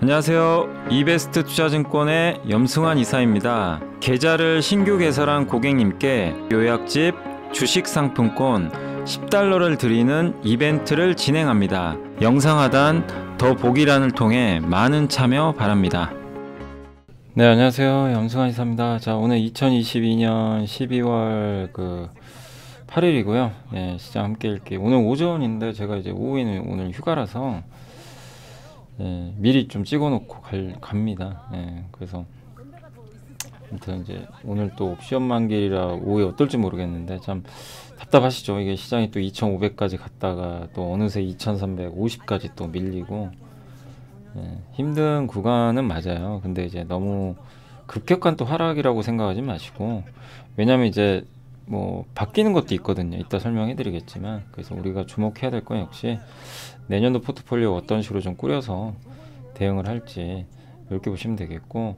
안녕하세요. 이베스트 투자증권의 염승환 이사입니다. 계좌를 신규 개설한 고객님께 요약집 주식 상품권 10달러를 드리는 이벤트를 진행합니다. 영상 하단 더 보기란을 통해 많은 참여 바랍니다. 네, 안녕하세요. 염승환 이사입니다. 자, 오늘 2022년 12월 8일이고요. 네, 시장 함께 읽기. 오늘 오전인데 제가 이제 오후에는 오늘 휴가라서 미리 좀 찍어놓고 갑니다. 그래서 아무튼 이제 오늘 또 시험 만기라 오후에 어떨지 모르겠는데 참 답답하시죠. 이게 시장이 또 2,500까지 갔다가 또 어느새 2,350까지 또 밀리고 힘든 구간은 맞아요. 근데 이제 너무 급격한 또 하락이라고 생각하지 마시고, 왜냐면 이제 뭐 바뀌는 것도 있거든요. 이따 설명해 드리겠지만, 그래서 우리가 주목해야 될 건 역시 내년도 포트폴리오 어떤 식으로 좀 꾸려서 대응을 할지 이렇게 보시면 되겠고,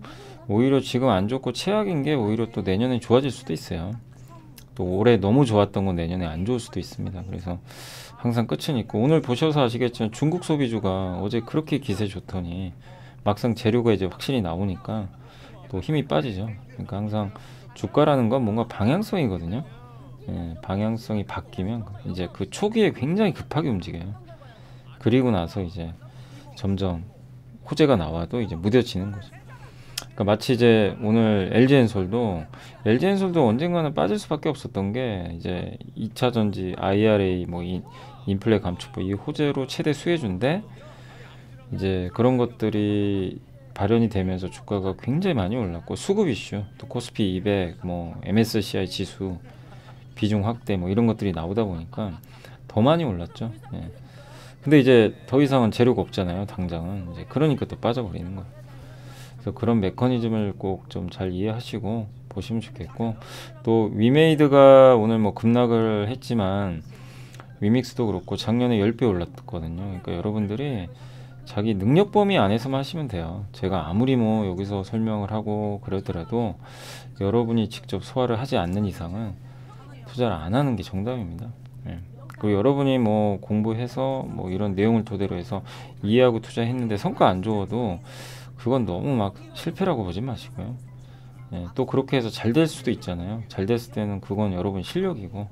오히려 지금 안 좋고 최악인 게 오히려 또 내년에 좋아질 수도 있어요. 또 올해 너무 좋았던 건 내년에 안 좋을 수도 있습니다. 그래서 항상 끝은 있고, 오늘 보셔서 아시겠지만 중국 소비주가 어제 그렇게 기세 좋더니 막상 재료가 이제 확실히 나오니까 또 힘이 빠지죠. 그러니까 항상 주가라는 건 뭔가 방향성이거든요. 방향성이 바뀌면 이제 그 초기에 굉장히 급하게 움직여요. 그리고 나서 이제 점점 호재가 나와도 이제 무뎌지는 거죠. 그러니까 마치 이제 오늘 LG엔솔도 언젠가는 빠질 수밖에 없었던 게, 이제 2차 전지, IRA, 뭐 인플레 감축법 이 호재로 최대 수혜주인데, 이제 그런 것들이 발현이 되면서 주가가 굉장히 많이 올랐고, 수급 이슈, 또 코스피 200, 뭐 MSCI 지수 비중 확대 뭐 이런 것들이 나오다 보니까 더 많이 올랐죠. 근데 이제 더 이상은 재료가 없잖아요, 당장은. 이제 그러니까 또 빠져버리는 거예요. 그래서 그런 메커니즘을 꼭 좀 잘 이해하시고 보시면 좋겠고, 또 위메이드가 오늘 뭐 급락을 했지만 위믹스도 그렇고 작년에 10배 올랐거든요. 그러니까 여러분들이 자기 능력 범위 안에서만 하시면 돼요. 제가 아무리 뭐 여기서 설명을 하고 그러더라도 여러분이 직접 소화를 하지 않는 이상은 투자를 안 하는 게 정답입니다. 그리고 여러분이 뭐 공부해서 뭐 이런 내용을 토대로 해서 이해하고 투자했는데 성과 안 좋아도 그건 너무 막 실패라고 보지 마시고요. 또 그렇게 해서 잘 될 수도 있잖아요. 잘 됐을 때는 그건 여러분 실력이고,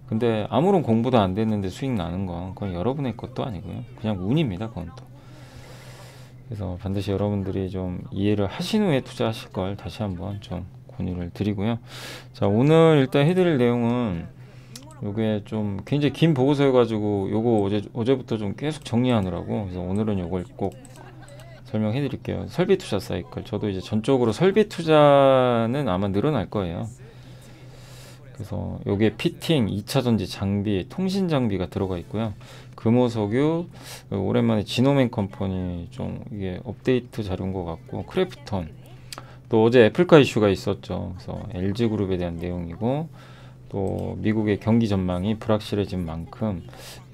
근데 아무런 공부도 안 됐는데 수익 나는 건 그건 여러분의 것도 아니고요. 그냥 운입니다, 그건 또. 그래서 반드시 여러분들이 좀 이해를 하신 후에 투자하실 걸 다시 한번 좀 권유를 드리고요. 자, 오늘 일단 해드릴 내용은 요게 좀 굉장히 긴 보고서여가지고 요거 어제부터 좀 계속 정리하느라고, 그래서 오늘은 요걸 꼭 설명해 드릴게요. 설비 투자 사이클. 저도 이제 전적으로 설비 투자는 아마 늘어날 거예요. 그래서 요게 피팅, 2차 전지 장비, 통신 장비가 들어가 있고요. 금호석유, 오랜만에 지노맨 컴퍼니 좀 이게 업데이트 자료인 것 같고, 크래프톤. 또 어제 애플카 이슈가 있었죠. 그래서 LG그룹에 대한 내용이고, 또 미국의 경기 전망이 불확실해진 만큼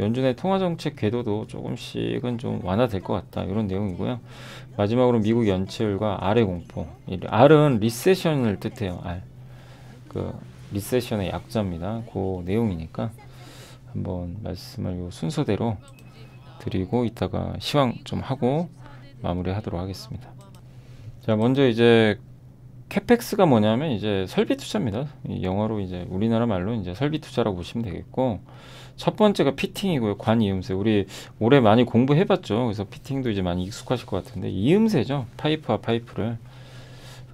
연준의 통화정책 궤도도 조금씩은 좀 완화될 것 같다, 이런 내용이고요. 마지막으로 미국 연체율과 R의 공포. R은 리세션을 뜻해요. R. 리세션의 약자입니다. 그 내용이니까 한번 말씀을 요 순서대로 드리고 이따가 시황 좀 하고 마무리하도록 하겠습니다. 자, 먼저 이제 캐펙스가 뭐냐면 이제 설비 투자입니다. 영어로 이제 우리나라 말로 이제 설비 투자라고 보시면 되겠고, 첫 번째가 피팅이고요. 관이음새. 우리 올해 많이 공부해봤죠. 그래서 피팅도 이제 많이 익숙하실 것 같은데, 이음새죠. 파이프와 파이프를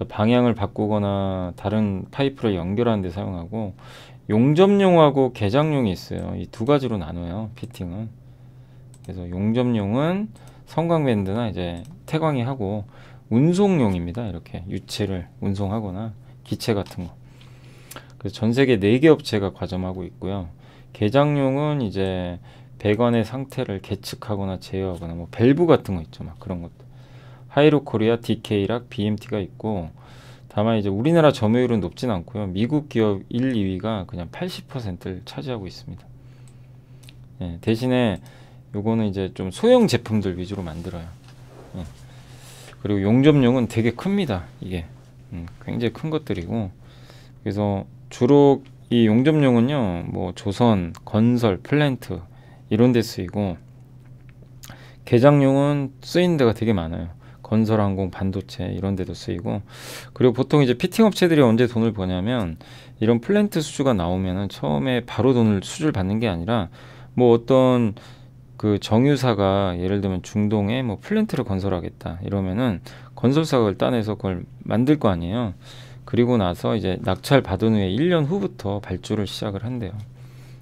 방향을 바꾸거나 다른 파이프를 연결하는 데 사용하고, 용접용하고 개장용이 있어요. 이 두 가지로 나눠요, 피팅은. 그래서 용접용은 성광밴드나 이제 태광이 하고, 운송용입니다. 이렇게 유체를 운송하거나 기체 같은 거. 그래서 전 세계 4개 업체가 과점하고 있고요. 개장용은 이제 배관의 상태를 계측하거나 제어하거나 뭐 밸브 같은 거 있죠. 막 그런 것도. 하이로코리아, DK락, BMT가 있고, 다만 이제 우리나라 점유율은 높진 않고요. 미국 기업 1, 2위가 그냥 80%를 차지하고 있습니다. 대신에 요거는 이제 좀 소형 제품들 위주로 만들어요. 그리고 용접용은 되게 큽니다. 이게 굉장히 큰 것들이고, 그래서 주로 이 용접용은요, 뭐 조선, 건설, 플랜트 이런 데 쓰이고, 개장용은 쓰이는 데가 되게 많아요. 건설, 항공, 반도체 이런 데도 쓰이고, 그리고 보통 이제 피팅 업체들이 언제 돈을 버냐면 이런 플랜트 수주가 나오면은 처음에 바로 수주를 받는 게 아니라 뭐 어떤 그 정유사가 예를 들면 중동에 뭐 플랜트를 건설하겠다 이러면은 건설사가 그걸 따내서 그걸 만들 거 아니에요. 그리고 나서 이제 낙찰 받은 후에 1년 후부터 발주를 시작을 한대요.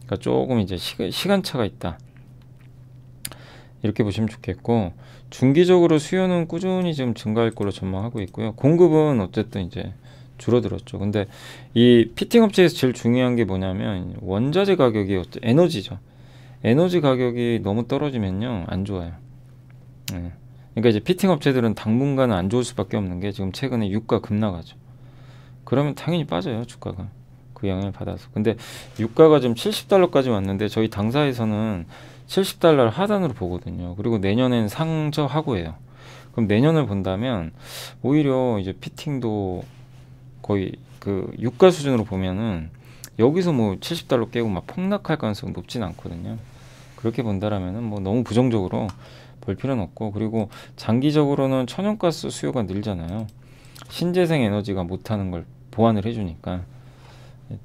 그러니까 조금 이제 시간차가 있다. 이렇게 보시면 좋겠고, 중기적으로 수요는 꾸준히 지금 증가할 걸로 전망하고 있고요. 공급은 어쨌든 이제 줄어들었죠. 근데 이 피팅 업체에서 제일 중요한 게 뭐냐면 원자재 가격이 에너지죠. 에너지 가격이 너무 떨어지면요 안 좋아요. 네. 그러니까 이제 피팅 업체들은 당분간은 안 좋을 수밖에 없는 게 지금 최근에 유가 급락하죠. 그러면 당연히 빠져요 주가가. 그 영향을 받아서. 근데 유가가 지금 70달러까지 왔는데 저희 당사에서는 70달러를 하단으로 보거든요. 그리고 내년엔 상저하고 해요. 그럼 내년을 본다면 오히려 이제 피팅도 거의 그 유가 수준으로 보면은 여기서 뭐 70달러 깨고 막 폭락할 가능성이 높진 않거든요. 그렇게 본다라면은 뭐 너무 부정적으로 볼 필요는 없고, 그리고 장기적으로는 천연가스 수요가 늘잖아요. 신재생 에너지가 못하는 걸 보완을 해주니까.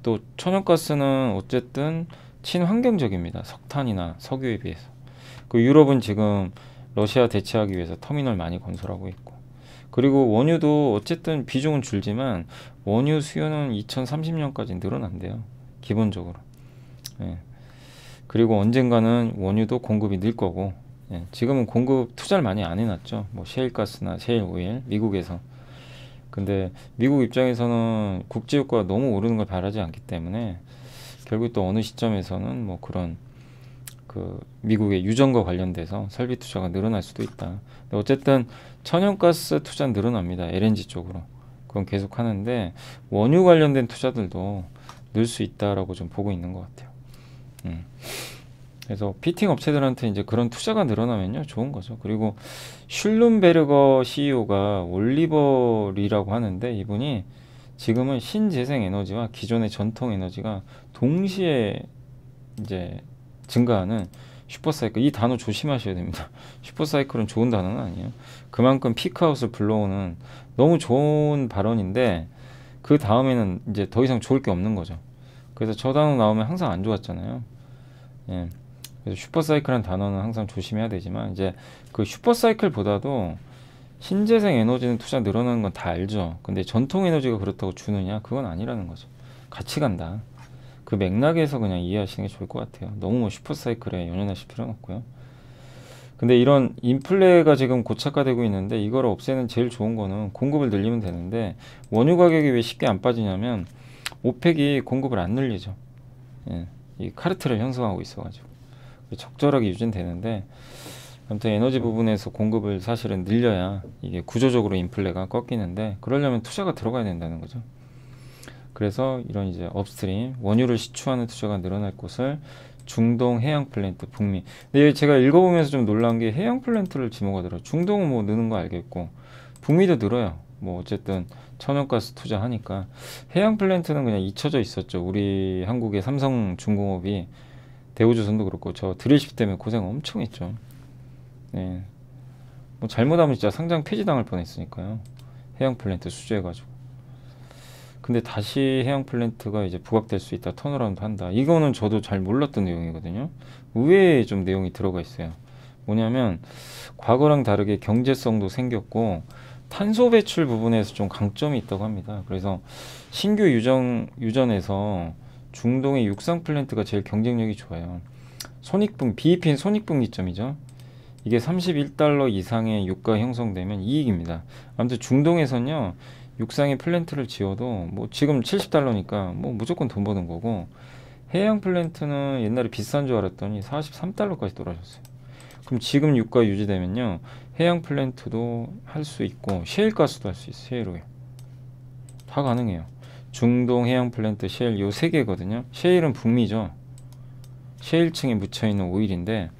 또 천연가스는 어쨌든 친환경적입니다. 석탄이나 석유에 비해서. 그 유럽은 지금 러시아 대체하기 위해서 터미널 많이 건설하고 있고, 그리고 원유도 어쨌든 비중은 줄지만 원유 수요는 2030년까지 늘어난대요. 기본적으로. 예. 그리고 언젠가는 원유도 공급이 늘 거고, 예. 지금은 공급 투자를 많이 안 해놨죠. 뭐 셰일가스나 셰일오일 미국에서. 근데 미국 입장에서는 국제유가가 너무 오르는 걸 바라지 않기 때문에 결국 또 어느 시점에서는 뭐 그런 그 미국의 유전과 관련돼서 설비 투자가 늘어날 수도 있다. 근데 어쨌든 천연가스 투자 늘어납니다. LNG 쪽으로. 그건 계속 하는데 원유 관련된 투자들도 늘 수 있다라고 좀 보고 있는 것 같아요. 그래서 피팅 업체들한테 이제 그런 투자가 늘어나면요 좋은 거죠. 그리고 슐룸베르거 CEO가 올리버리라고 하는데, 이분이 지금은 신재생 에너지와 기존의 전통 에너지가 동시에 이제 증가하는 슈퍼사이클, 이 단어 조심하셔야 됩니다. 슈퍼사이클은 좋은 단어는 아니에요. 그만큼 피크아웃을 불러오는 너무 좋은 발언인데 그 다음에는 이제 더 이상 좋을 게 없는 거죠. 그래서 저 단어 나오면 항상 안 좋았잖아요. 예. 그래서 슈퍼사이클이라는 단어는 항상 조심해야 되지만, 이제 그 슈퍼사이클보다도 신재생 에너지는 투자 늘어나는 건 다 알죠. 근데 전통 에너지가 그렇다고 주느냐? 그건 아니라는 거죠. 같이 간다. 그 맥락에서 그냥 이해하시는 게 좋을 것 같아요. 너무 뭐 슈퍼사이클에 연연하실 필요는 없고요. 근데 이런 인플레가 지금 고착화되고 있는데 이걸 없애는 제일 좋은 거는 공급을 늘리면 되는데, 원유 가격이 왜 쉽게 안 빠지냐면 오펙이 공급을 안 늘리죠. 예, 이 카르텔을 형성하고 있어가지고 적절하게 유지는 되는데, 아무튼 에너지 부분에서 공급을 사실은 늘려야 이게 구조적으로 인플레가 꺾이는데, 그러려면 투자가 들어가야 된다는 거죠. 그래서 이런 이제 업스트림 원유를 시추하는 투자가 늘어날 곳을 중동 해양 플랜트, 북미. 근데 제가 읽어보면서 좀 놀란 게 해양 플랜트를 지목하더라고요. 중동은 뭐 느는 거 알겠고 북미도 늘어요. 뭐 어쨌든 천연가스 투자하니까. 해양 플랜트는 그냥 잊혀져 있었죠. 우리 한국의 삼성중공업이, 대우조선도 그렇고 저 드릴십 때문에 고생 엄청 했죠. 네. 뭐 잘못하면 진짜 상장 폐지당할 뻔했으니까요. 해양 플랜트 수주해가지고. 근데 다시 해양 플랜트가 이제 부각될 수 있다, 턴어라운드 한다. 이거는 저도 잘 몰랐던 내용이거든요. 의외의 좀 내용이 들어가 있어요. 뭐냐면 과거랑 다르게 경제성도 생겼고 탄소 배출 부분에서 좀 강점이 있다고 합니다. 그래서 신규 유전에서 중동의 육상 플랜트가 제일 경쟁력이 좋아요. BEP는 손익분기점이죠. 이게 31달러 이상의 유가 형성되면 이익입니다. 아무튼 중동에서는요, 육상의 플랜트를 지어도 뭐 지금 70달러니까 뭐 무조건 돈 버는 거고, 해양 플랜트는 옛날에 비싼 줄 알았더니 43달러까지 떨어졌어요. 그럼 지금 유가 유지되면요, 해양 플랜트도 할 수 있고 셰일가스도 할 수 있어요. 셰일오일 다 가능해요. 중동 해양 플랜트, 셰일, 요 세 개거든요. 셰일은 북미죠. 셰일층에 묻혀있는 오일인데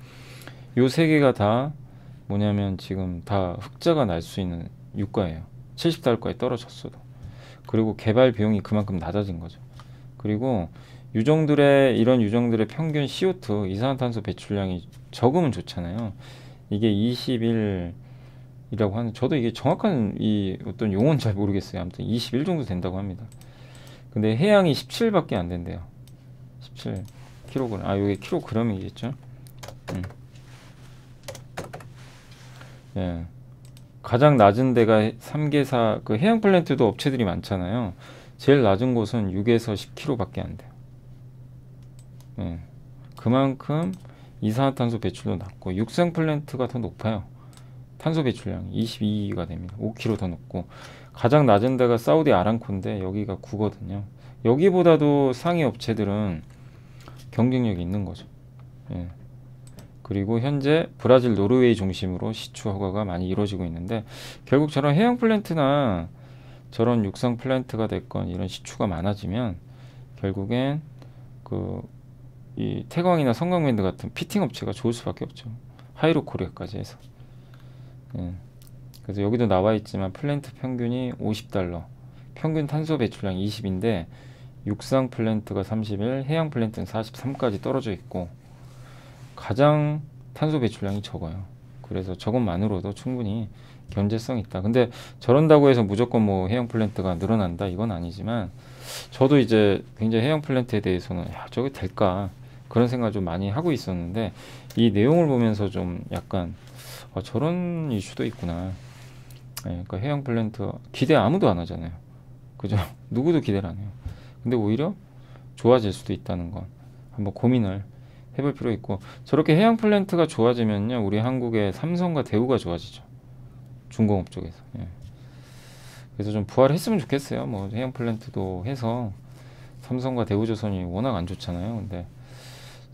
요 세 개가 다 뭐냐면 지금 다 흑자가 날 수 있는 유가예요. 70달러까지 떨어졌어도. 그리고 개발 비용이 그만큼 낮아진 거죠. 그리고 이런 유정들의 평균 CO2 이산화탄소 배출량이 적으면 좋잖아요. 이게 21이라고 하는, 저도 이게 정확한 이 어떤 용어는 잘 모르겠어요. 아무튼 21 정도 된다고 합니다. 근데 해양이 17밖에 안 된대요. 17kg. 아, 이게 킬로그램이겠죠? 예. 가장 낮은 데가 3개사, 그 해양 플랜트도 업체들이 많잖아요. 제일 낮은 곳은 6에서 10kg밖에 안 돼요. 예. 그만큼 이산화탄소 배출도 낮고, 육상 플랜트가 더 높아요. 탄소 배출량이 22가 됩니다. 5kg 더 높고, 가장 낮은 데가 사우디 아람코인데 여기가 9거든요. 여기보다도 상위 업체들은 경쟁력이 있는 거죠. 예. 그리고 현재 브라질, 노르웨이 중심으로 시추 허가가 많이 이루어지고 있는데, 결국 저런 해양 플랜트나 저런 육상 플랜트가 됐건 이런 시추가 많아지면 결국엔 이 태광이나 성강밴드 같은 피팅 업체가 좋을 수밖에 없죠. 하이로 코리아까지 해서. 예. 그래서 여기도 나와 있지만 플랜트 평균이 $50, 평균 탄소 배출량 20인데 육상 플랜트가 31, 해양 플랜트는 43까지 떨어져 있고, 가장 탄소 배출량이 적어요. 그래서 저것만으로도 충분히 견제성이 있다. 근데 저런다고 해서 무조건 뭐 해양 플랜트가 늘어난다 이건 아니지만, 저도 이제 굉장히 해양 플랜트에 대해서는 야, 저게 될까 그런 생각을 좀 많이 하고 있었는데, 이 내용을 보면서 좀 약간 저런 이슈도 있구나. 예, 그러니까 해양 플랜트 기대 아무도 안 하잖아요. 그죠? 누구도 기대를 안 해요. 근데 오히려 좋아질 수도 있다는 건 한번 고민을 해볼 필요 있고, 저렇게 해양 플랜트가 좋아지면요, 우리 한국의 삼성과 대우가 좋아지죠. 중공업 쪽에서. 예. 그래서 좀 부활했으면 좋겠어요. 뭐 해양 플랜트도 해서 삼성과 대우조선이 워낙 안 좋잖아요. 근데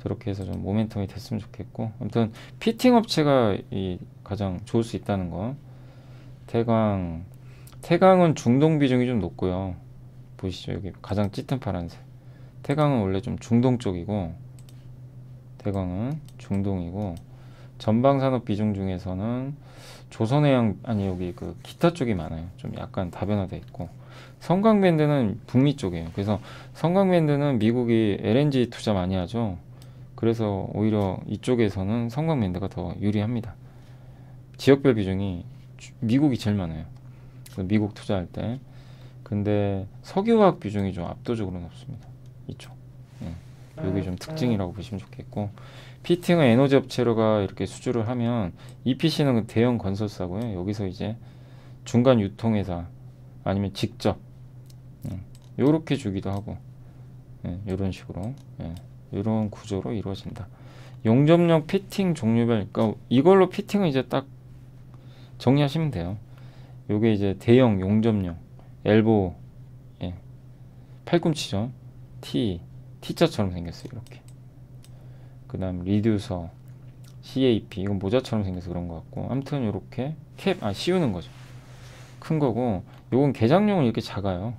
저렇게 해서 좀 모멘텀이 됐으면 좋겠고, 아무튼 피팅 업체가 가장 좋을 수 있다는 거. 태광은 중동 비중이 좀 높고요. 보시죠, 여기 가장 짙은 파란색. 태광은 원래 좀 중동 쪽이고, 태광은 중동이고, 전방산업 비중 중에서는 조선해양, 아니 여기 그 기타 쪽이 많아요. 좀 약간 다변화돼 있고, 성강밴드는 북미 쪽이에요. 그래서 성강밴드는 미국이 LNG 투자 많이 하죠. 그래서 오히려 이쪽에서는 성강밴드가 더 유리합니다. 지역별 비중이 미국이 제일 많아요. 미국 투자할 때. 근데 석유화학 비중이 좀 압도적으로 높습니다. 이쪽. 여기 좀 특징이라고 보시면 좋겠고, 피팅은 에너지 업체로가 이렇게 수주를 하면, EPC는 대형 건설사고요. 여기서 이제 중간 유통회사 아니면 직접 요렇게 주기도 하고, 이런 식으로, 이런 구조로 이루어진다. 용접용 피팅 종류별, 그러니까 이걸로 피팅은 이제 딱 정리하시면 돼요. 요게 이제 대형 용접용 엘보, 팔꿈치죠. T자처럼 생겼어요. 이렇게. 그 다음 리듀서, CAP, 이건 모자처럼 생겨서 그런 것 같고, 아무튼 요렇게 씌우는 거죠. 큰 거고, 요건 개장용은 이렇게 작아요.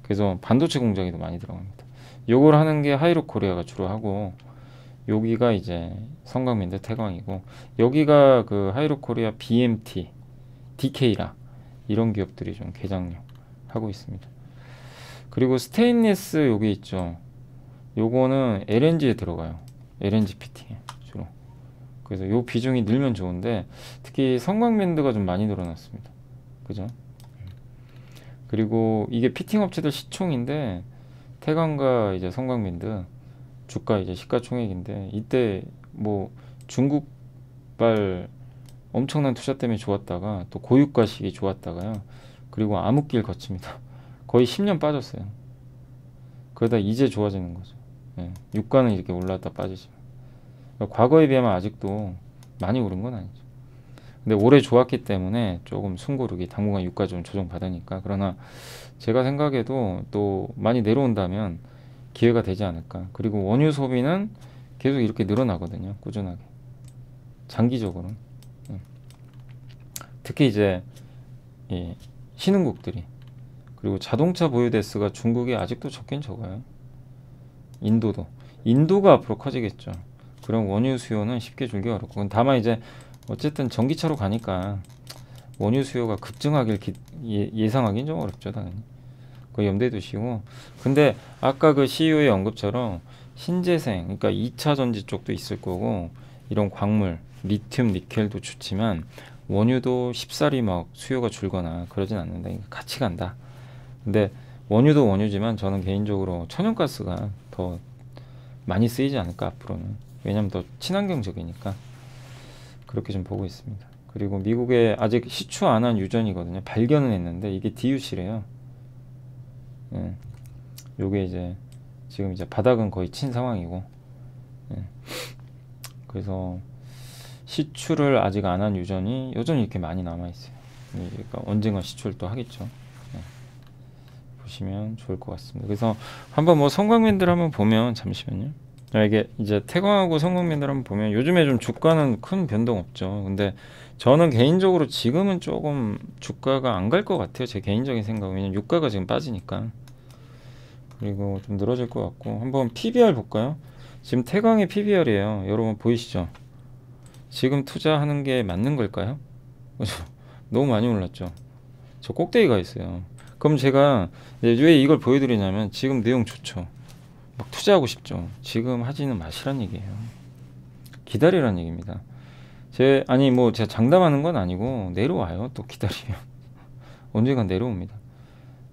그래서 반도체 공장에도 많이 들어갑니다. 요걸 하는 게 하이로 코리아가 주로 하고, 여기가 이제 성강밴드 태광이고, 여기가 그 하이로 코리아 BMT, DK라 이런 기업들이 좀 개장용 하고 있습니다. 그리고 스테인리스 요게 있죠. 요거는 LNG에 들어가요. LNG 피팅에 주로. 그래서 요 비중이 늘면 좋은데, 특히 성강밴드가 좀 많이 늘어났습니다. 그죠? 그리고 이게 피팅 업체들 시총인데, 태광과 이제 성강밴드 주가 이제 시가총액인데, 이때 뭐 중국발 엄청난 투자 때문에 좋았다가 또 고유가 시기 좋았다가요. 그리고 암흑기를 거칩니다. 거의 10년 빠졌어요. 그러다 이제 좋아지는 거죠. 유가는 이렇게 올랐다 빠지지만, 그러니까 과거에 비하면 아직도 많이 오른 건 아니죠. 근데 올해 좋았기 때문에 조금 숨고르기, 당분간 유가 좀 조정받으니까. 그러나 제가 생각해도 또 많이 내려온다면 기회가 되지 않을까. 그리고 원유 소비는 계속 이렇게 늘어나거든요. 꾸준하게. 장기적으로는. 특히 이제 신흥국들이, 그리고 자동차 보유 대수가 중국이 아직도 적긴 적어요. 인도가 앞으로 커지겠죠. 그럼 원유 수요는 쉽게 줄기 어렵고, 다만 이제 어쨌든 전기차로 가니까 원유 수요가 급증하길 예상하기는 좀 어렵죠, 당연히. 그거 염두에 두시고. 근데 아까 그 CEO의 언급처럼 신재생, 그러니까 2차 전지 쪽도 있을 거고, 이런 광물, 리튬, 니켈도 좋지만 원유도 쉽사리 막 수요가 줄거나 그러진 않는다. 같이 간다. 근데 원유도 원유지만 저는 개인적으로 천연가스가 더 많이 쓰이지 않을까 앞으로는. 왜냐면 더 친환경적이니까 그렇게 좀 보고 있습니다. 그리고 미국에 아직 시추 안 한 유전이거든요. 발견은 했는데 이게 DUC래요. 예. 요게 이제 지금 이제 바닥은 거의 친 상황이고, 예. 그래서 시추를 아직 안 한 유전이 여전히 이렇게 많이 남아 있어요. 그러니까 언젠가 시추를 또 하겠죠. 예. 보시면 좋을 것 같습니다. 그래서 한번 뭐 성광맨들 한번 보면, 잠시만요. 이게 이제 태광하고 성광맨들 한번 보면 요즘에 좀 주가는 큰 변동 없죠. 근데 저는 개인적으로 지금은 조금 주가가 안 갈 것 같아요. 제 개인적인 생각은. 왜냐면 유가가 지금 빠지니까. 그리고 좀 늘어질 것 같고. 한번 PBR 볼까요? 지금 태광의 PBR이에요. 여러분 보이시죠? 지금 투자하는 게 맞는 걸까요? 너무 많이 올랐죠. 저 꼭대기가 있어요. 그럼 제가 왜 이걸 보여드리냐면 지금 내용 좋죠. 막 투자하고 싶죠. 지금 하지는 마시란 얘기예요. 기다리란 얘기입니다. 아니 뭐 제가 장담하는 건 아니고 내려와요. 또 기다리면 언젠간 내려옵니다.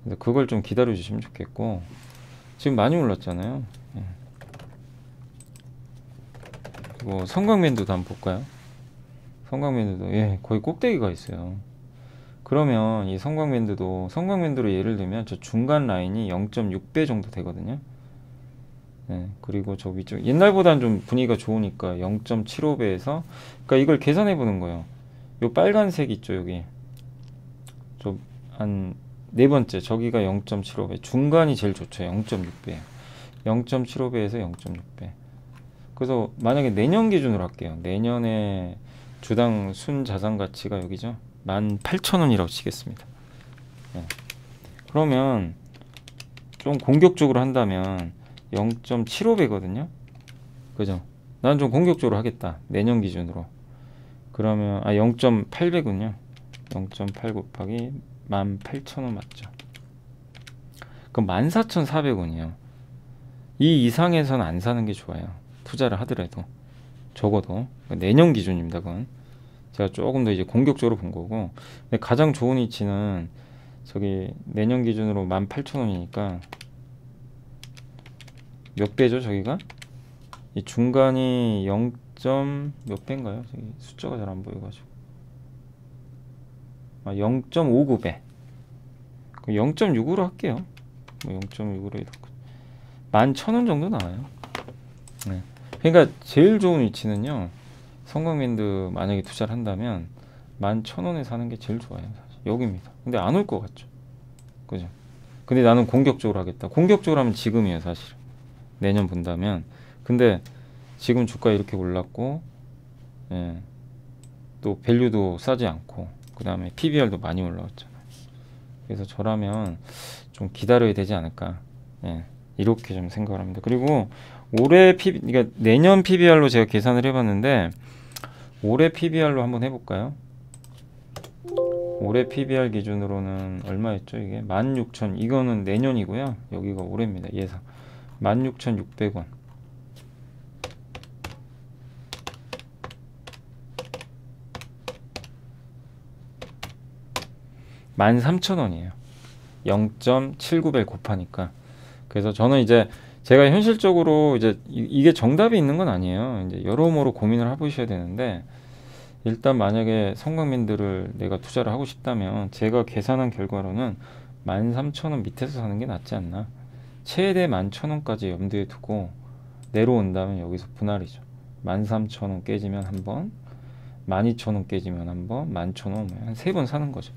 근데 그걸 좀 기다려 주시면 좋겠고, 지금 많이 올랐잖아요. 예. 그리고 성광맨도도 한번 볼까요? 성광맨도도 예, 거의 꼭대기가 있어요. 그러면 이 성광맨도로 예를 들면 저 중간 라인이 0.6배 정도 되거든요. 네, 그리고 저 위쪽 옛날보다는 좀 분위기가 좋으니까 0.75배에서, 그러니까 이걸 계산해 보는 거예요. 요 빨간색 있죠, 여기 좀 한 네 번째, 저기가 0.75배, 중간이 제일 좋죠. 0.6배, 0.75배에서 0.6배. 그래서 만약에 내년 기준으로 할게요. 내년에 주당 순자산 가치가 여기죠. 18,000원이라고 치겠습니다. 네. 그러면 좀 공격적으로 한다면 0.75배거든요. 그죠? 난 좀 공격적으로 하겠다. 내년 기준으로. 그러면 0.8배군요. 0.8 곱하기 18,000원 맞죠? 그럼 14,400원이에요. 이 이상에서는 안 사는 게 좋아요. 투자를 하더라도. 적어도. 내년 기준입니다. 그건. 제가 조금 더 이제 공격적으로 본 거고. 근데 가장 좋은 위치는 저기 내년 기준으로 18,000원이니까 몇 배죠, 저기가? 이 중간이 0. 몇 배인가요? 저기 숫자가 잘 안 보여가지고. 0.59배. 0.6으로 할게요. 0.6으로 해도 11,000원 정도 나와요. 네. 그러니까 제일 좋은 위치는요, 성광랜드 만약에 투자를 한다면 11,000원에 사는 게 제일 좋아요. 사실. 여기입니다. 근데 안 올 것 같죠? 그죠? 근데 나는 공격적으로 하겠다. 공격적으로 하면 지금이에요, 사실. 내년 본다면. 근데 지금 주가 이렇게 올랐고, 예, 또 밸류도 싸지 않고, 그 다음에 PBR도 많이 올라왔잖아요. 그래서 저라면 좀 기다려야 되지 않을까, 예, 이렇게 좀 생각을 합니다. 그리고 그러니까 내년 PBR로 제가 계산을 해봤는데, 올해 PBR로 한번 해볼까요? 올해 PBR 기준으로는 얼마였죠? 이게 16,000, 이거는 내년이고요. 여기가 올해입니다. 예상 16,600원. 13,000원이에요. 0.79배 곱하니까. 그래서 저는 이제 제가 현실적으로 이제 이게 정답이 있는 건 아니에요. 이제 여러모로 고민을 해보셔야 되는데, 일단 만약에 성광민들을 내가 투자를 하고 싶다면 제가 계산한 결과로는 13,000원 밑에서 사는 게 낫지 않나. 최대 11,000원까지 염두에 두고 내려온다면 여기서 분할이죠. 13,000원 깨지면 한 번, 12,000원 깨지면 한 번, 11,000원 한 3번 사는 거죠.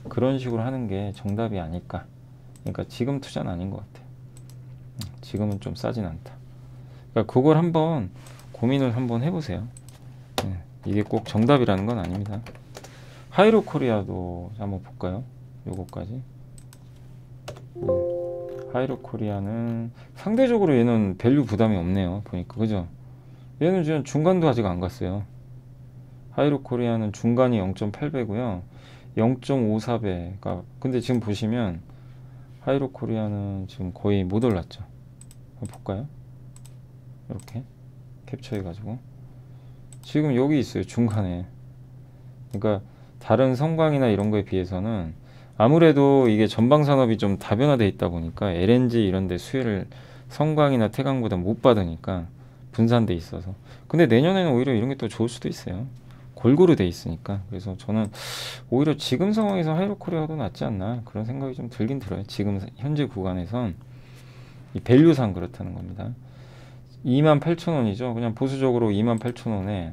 그런 식으로 하는 게 정답이 아닐까. 그러니까 지금 투자는 아닌 것 같아요. 지금은 좀 싸진 않다. 그러니까 그걸 한번 고민을 한번 해보세요. 이게 꼭 정답이라는 건 아닙니다. 하이로 코리아도 한번 볼까요? 요거까지. 하이로 코리아는 상대적으로 얘는 밸류 부담이 없네요. 보니까. 그죠? 얘는 지금 중간도 아직 안 갔어요. 하이로 코리아는 중간이 0.8배고요. 0.54배가. 근데 지금 보시면 하이로 코리아는 지금 거의 못 올랐죠. 한번 볼까요? 이렇게 캡처해 가지고 지금 여기 있어요. 중간에. 그러니까 다른 성광이나 이런 거에 비해서는 아무래도 이게 전방 산업이 좀 다변화돼 있다 보니까 LNG 이런 데 수혜를 성광이나 태광보다 못 받으니까 분산돼 있어서. 근데 내년에는 오히려 이런 게 또 좋을 수도 있어요. 골고루 돼 있으니까. 그래서 저는 오히려 지금 상황에서 하이로코리아도 낫지 않나 그런 생각이 좀 들긴 들어요. 지금 현재 구간에선 이 밸류상 그렇다는 겁니다. 28,000원이죠. 그냥 보수적으로 28,000원에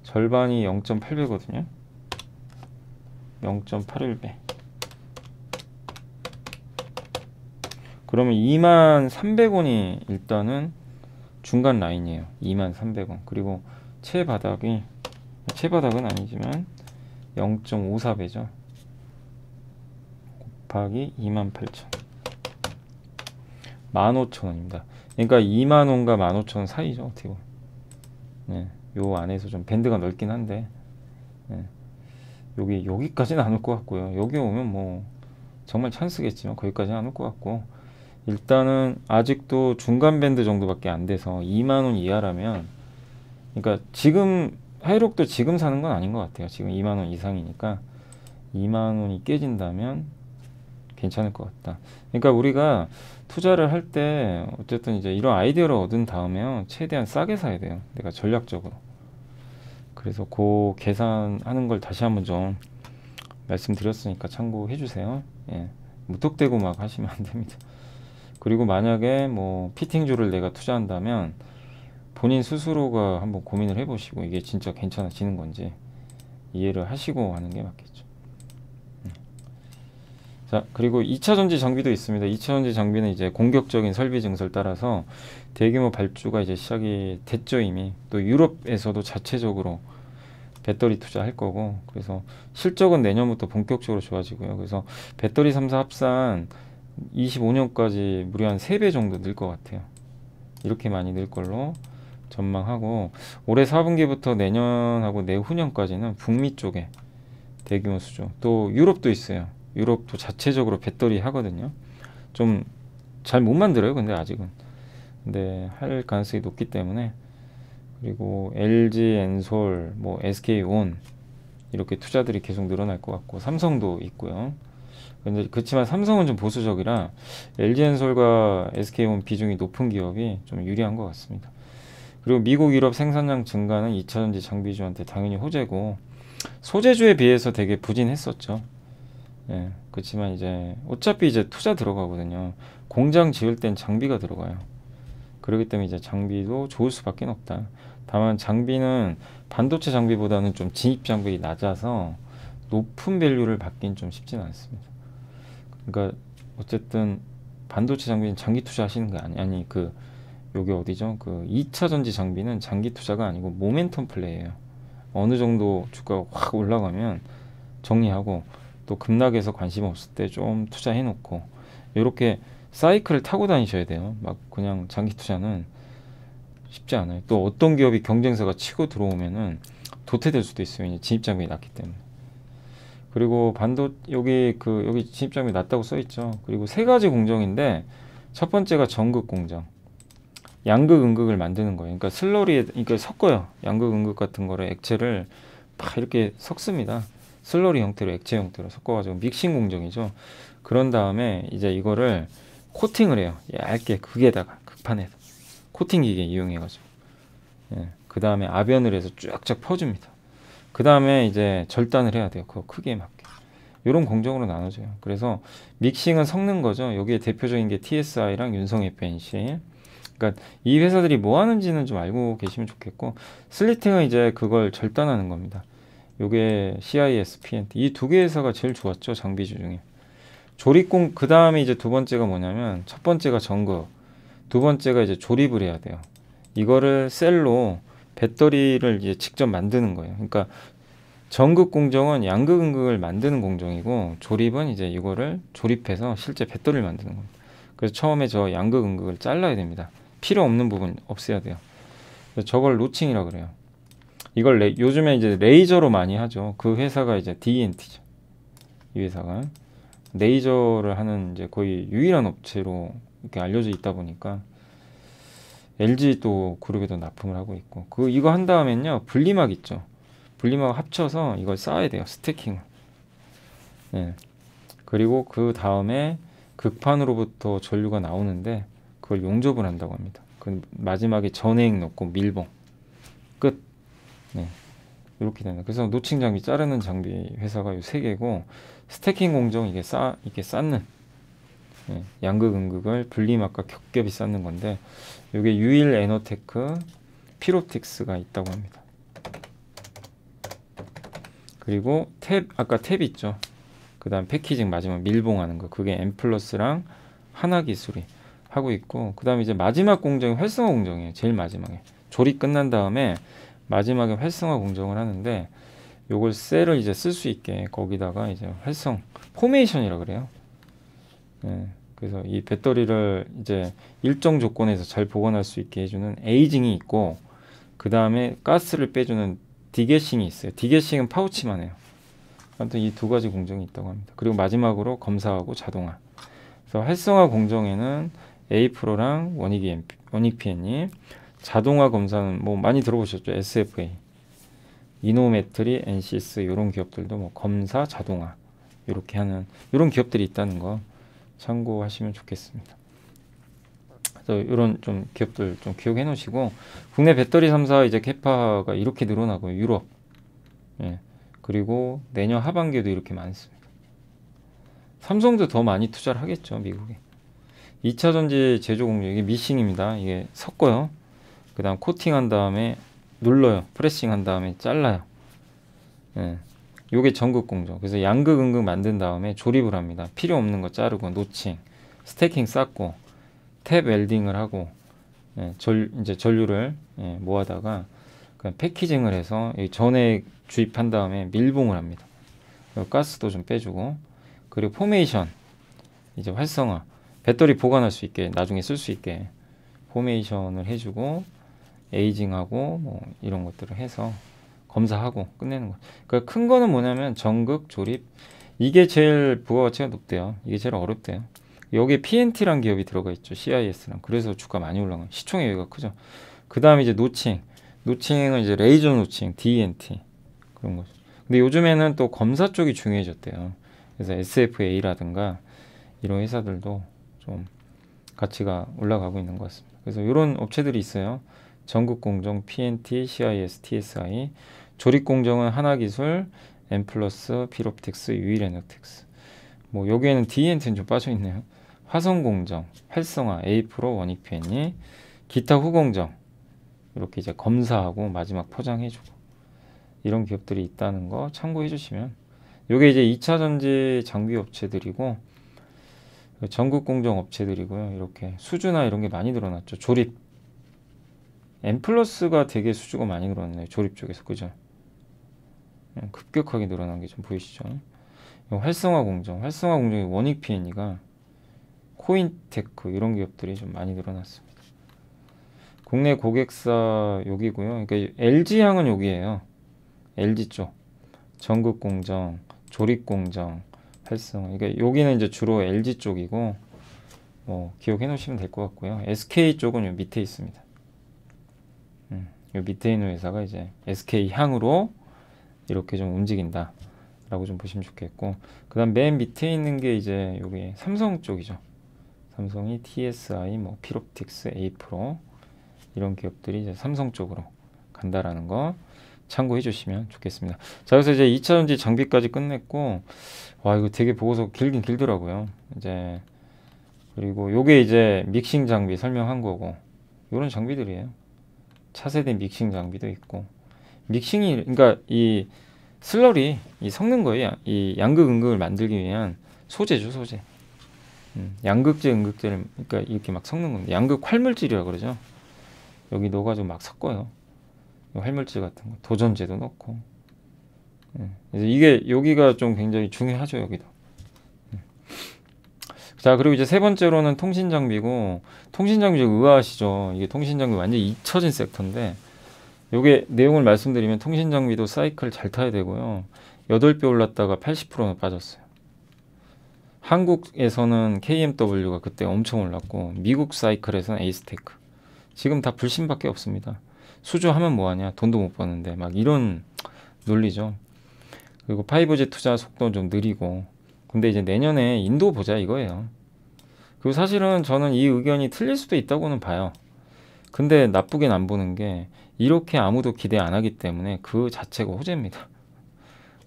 절반이 0.8배거든요. 0.81배. 그러면 23,300원이 일단은 중간 라인이에요. 23,300원. 그리고 최바닥은 아니지만 0.54배죠. 곱하기 28,000원. 15,000원입니다. 그러니까 20,000원과 15,000원 사이죠. 어떻게 보면. 네, 요 안에서 좀 밴드가 넓긴 한데 네, 여기까지는 안 올 것 같고요. 여기 오면 뭐 정말 찬스겠지만 거기까지는 안 올 것 같고, 일단은 아직도 중간 밴드 정도밖에 안 돼서 2만원 이하라면, 그러니까 지금 하이록도 지금 사는 건 아닌 것 같아요. 지금 2만원 이상이니까 2만원이 깨진다면 괜찮을 것 같다. 그러니까 우리가 투자를 할 때 어쨌든 이제 이런 아이디어를 얻은 다음에 최대한 싸게 사야 돼요. 내가 전략적으로. 그래서 그 계산하는 걸 다시 한번 좀 말씀드렸으니까 참고해 주세요. 예. 무턱대고 막 하시면 안 됩니다. 그리고 만약에 뭐 피팅주를 내가 투자한다면 본인 스스로가 한번 고민을 해보시고 이게 진짜 괜찮아지는 건지 이해를 하시고 하는 게 맞겠죠. 자, 그리고 2차 전지 장비도 있습니다. 2차 전지 장비는 이제 공격적인 설비 증설을 따라서 대규모 발주가 이제 시작이 됐죠, 이미. 또 유럽에서도 자체적으로 배터리 투자할 거고, 그래서 실적은 내년부터 본격적으로 좋아지고요. 그래서 배터리 3사 합산 25년까지 무려 한 3배 정도 늘 것 같아요. 이렇게 많이 늘 걸로 전망하고, 올해 4분기부터 내년하고 내후년까지는 북미 쪽에 대규모 수주, 또 유럽도 있어요. 유럽도 자체적으로 배터리 하거든요. 좀 잘 못 만들어요, 근데 아직은. 근데 할 가능성이 높기 때문에. 그리고 LG 엔솔, 뭐 SK온 이렇게 투자들이 계속 늘어날 것 같고, 삼성도 있고요. 근데 그렇지만 삼성은 좀 보수적이라 LG 엔솔과 SK온 비중이 높은 기업이 좀 유리한 것 같습니다. 그리고 미국 유럽 생산량 증가는 2차전지 장비주한테 당연히 호재고, 소재주에 비해서 되게 부진했었죠. 예, 그렇지만 이제 어차피 이제 투자 들어가거든요. 공장 지을 땐 장비가 들어가요. 그렇기 때문에 이제 장비도 좋을 수밖에 없다. 다만 장비는 반도체 장비보다는 좀 진입 장벽이 낮아서 높은 밸류를 받긴 좀 쉽지는 않습니다. 그러니까 어쨌든 반도체 장비는 장기 투자하시는 거 아니 그 여기 어디죠? 그 2차 전지 장비는 장기 투자가 아니고 모멘텀 플레이예요. 어느 정도 주가가 확 올라가면 정리하고, 또 급락해서 관심 없을 때 좀 투자해 놓고, 이렇게 사이클을 타고 다니셔야 돼요. 막 그냥 장기 투자는 쉽지 않아요. 또 어떤 기업이 경쟁사가 치고 들어오면은 도태될 수도 있어요. 이제 진입장벽이 낮기 때문에. 그리고 여기 진입장벽이 낮다고 써 있죠. 그리고 세 가지 공정인데, 첫 번째가 전극 공정. 양극 음극을 만드는 거예요. 그러니까 그러니까 섞어요. 양극 음극 같은 거를 액체를 막 이렇게 섞습니다. 슬러리 형태로, 액체 형태로 섞어가지고 믹싱 공정이죠. 그런 다음에 이제 이거를 코팅을 해요. 얇게 극판에서 코팅 기계 이용해가지고. 예, 그 다음에 압연을 해서 쫙쫙 퍼줍니다. 그 다음에 이제 절단을 해야 돼요. 그 크기에 맞게. 이런 공정으로 나눠져요. 그래서 믹싱은 섞는 거죠. 여기에 대표적인 게 TSI랑 윤성 FNC. 그러니까 이 회사들이 뭐 하는지는 좀 알고 계시면 좋겠고, 슬리팅은 이제 그걸 절단하는 겁니다. 요게 CIS, PNT 이 두 개 회사가 제일 좋았죠, 장비주 중에. 그 다음에 이제 두 번째가 뭐냐면, 첫 번째가 전극, 두 번째가 이제 조립을 해야 돼요. 이거를 셀로 배터리를 이제 직접 만드는 거예요. 그러니까 전극 공정은 양극 음극을 만드는 공정이고, 조립은 이제 이거를 조립해서 실제 배터리를 만드는 겁니다. 그래서 처음에 저 양극 음극을 잘라야 됩니다. 필요 없는 부분 없애야 돼요. 그래서 저걸 로칭이라 그래요. 이걸 요즘에 이제 레이저로 많이 하죠. 그 회사가 이제 D&T죠. 이 회사가 레이저를 하는 이제 거의 유일한 업체로 이렇게 알려져 있다 보니까 LG도 그룹에도 납품을 하고 있고 이거 한 다음엔요 분리막 있죠. 분리막 합쳐서 이걸 쌓아야 돼요. 스태킹. 예. 그리고 그 다음에 극판으로부터 전류가 나오는데 그걸 용접을 한다고 합니다. 그 마지막에 전해액 넣고 밀봉 끝. 네. 이렇게 되는. 그래서 노칭 장비 자르는 장비 회사가 이 세 개고 스태킹 공정 이게 쌓는 예, 양극 음극을 분리막과 겹겹이 쌓는 건데 이게 유일 에너테크 피로틱스가 있다고 합니다. 그리고 아까 탭 있죠. 그 다음 패키징 마지막 밀봉하는 거 그게 엠플러스랑 하나기술이 하고 있고 그 다음에 이제 마지막 공정이 활성화 공정이에요. 제일 마지막에 조립 끝난 다음에 마지막에 활성화 공정을 하는데 요걸 셀을 이제 쓸 수 있게 거기다가 이제 포메이션이라 그래요. 예, 그래서 이 배터리를 이제 일정 조건에서 잘 보관할 수 있게 해주는 에이징이 있고 그 다음에 가스를 빼주는 디게싱이 있어요. 디게싱은 파우치만 해요. 아무튼 이 두 가지 공정이 있다고 합니다. 그리고 마지막으로 검사하고 자동화. 그래서 활성화 공정에는 A-프로랑 원익 PN이 자동화 검사는 뭐 많이 들어보셨죠? SFA, 이노메트리, NCS 이런 기업들도 뭐 검사, 자동화 이렇게 하는 이런 기업들이 있다는 거 참고하시면 좋겠습니다. 그래서 이런 좀 기업들 좀 기억해 놓으시고 국내 배터리 3사 이제 캐파가 이렇게 늘어나고 유럽 예. 그리고 내년 하반기에도 이렇게 많습니다. 삼성도 더 많이 투자를 하겠죠. 미국에 2차 전지 제조 공정 이게 미싱입니다. 이게 섞어요. 그 다음 코팅한 다음에 눌러요. 프레싱한 다음에 잘라요. 예. 요게 전극 공정. 그래서 양극 음극 만든 다음에 조립을 합니다. 필요 없는 거 자르고 노칭, 스태킹 쌓고 탭 웰딩을 하고 예. 이제 전류를 예. 모아다가 그냥 패키징을 해서 전에 주입한 다음에 밀봉을 합니다. 가스도 좀 빼주고 그리고 포메이션 이제 활성화 배터리 보관할 수 있게 나중에 쓸 수 있게 포메이션을 해주고 에이징하고 뭐 이런 것들을 해서 검사하고 끝내는 거. 그러니까 큰 거는 뭐냐면 전극 조립 이게 제일 부가가치가 높대요. 이게 제일 어렵대요. 여기에 PNT란 기업이 들어가 있죠. CIS랑 그래서 주가 많이 올라가요. 시총이 여기가 크죠. 그 다음에 이제 노칭은 이제 레이저 노칭 DNT 그런 거죠. 근데 요즘에는 또 검사 쪽이 중요해졌대요. 그래서 SFA라든가 이런 회사들도 좀 가치가 올라가고 있는 것 같습니다. 그래서 이런 업체들이 있어요. 전극공정, PNT, CIS, TSI, 조립공정은 하나기술, 엠플러스, 필옵틱스, 유일에너텍스. 뭐 여기에는 DNT는 좀 빠져있네요. 화성공정, 활성화, A-프로, 원익PN이, 기타 후공정 이렇게 이제 검사하고 마지막 포장해주고 이런 기업들이 있다는 거 참고해 주시면 요게 이제 2차 전지 장비 업체들이고 전극공정 업체들이고요. 이렇게 수주나 이런 게 많이 늘어났죠. 조립 엠플러스가 되게 수주가 많이 늘어났네요. 조립 쪽에서 그죠? 급격하게 늘어난 게 좀 보이시죠? 활성화 공정의 원익 PN이가 코인테크 이런 기업들이 좀 많이 늘어났습니다. 국내 고객사 여기고요. 그러니까 LG향은 여기에요. LG 쪽 전극 공정, 조립 공정, 활성화. 그러니까 여기는 이제 주로 LG 쪽이고 뭐 기억해 놓으시면 될 것 같고요. SK 쪽은 요 밑에 있습니다. 요 밑에 있는 회사가 이제 SK 향으로 이렇게 좀 움직인다 라고 좀 보시면 좋겠고 그 다음 맨 밑에 있는 게 이제 여기 삼성 쪽이죠. 삼성이 TSI, 뭐 필옵틱스, A-프로 이런 기업들이 이제 삼성 쪽으로 간다라는 거 참고해 주시면 좋겠습니다. 자, 그래서 이제 2차 전지 장비까지 끝냈고 와 이거 되게 보고서 길긴 길더라고요. 이제 그리고 요게 이제 믹싱 장비 설명한 거고 요런 장비들이에요. 차세대 믹싱 장비도 있고 믹싱이 그러니까 이 슬러리 이 섞는 거예요. 이 양극 음극을 만들기 위한 소재죠, 소재. 양극재 음극재를 그러니까 이렇게 막 섞는 건데 양극 활물질이라 그러죠. 여기 넣어가지고 막 섞어요. 활물질 같은 거 도전제도 넣고. 그래서 이게 여기가 좀 굉장히 중요하죠, 여기도. 자, 그리고 이제 세 번째로는 통신 장비고 통신 장비 좀 의아하시죠. 이게 통신 장비 완전 잊혀진 섹터인데 요게 내용을 말씀드리면 통신 장비도 사이클 잘 타야 되고요. 8배 올랐다가 80%나 빠졌어요. 한국에서는 KMW가 그때 엄청 올랐고 미국 사이클에서는 에이스테크 지금 다 불신밖에 없습니다. 수주하면 뭐하냐, 돈도 못 버는데, 막 이런 논리죠. 그리고 5G 투자 속도 좀 느리고, 근데 이제 내년에 인도 보자 이거예요. 그리고 사실은 저는 이 의견이 틀릴 수도 있다고는 봐요. 근데 나쁘긴 안 보는 게, 이렇게 아무도 기대 안 하기 때문에 그 자체가 호재입니다.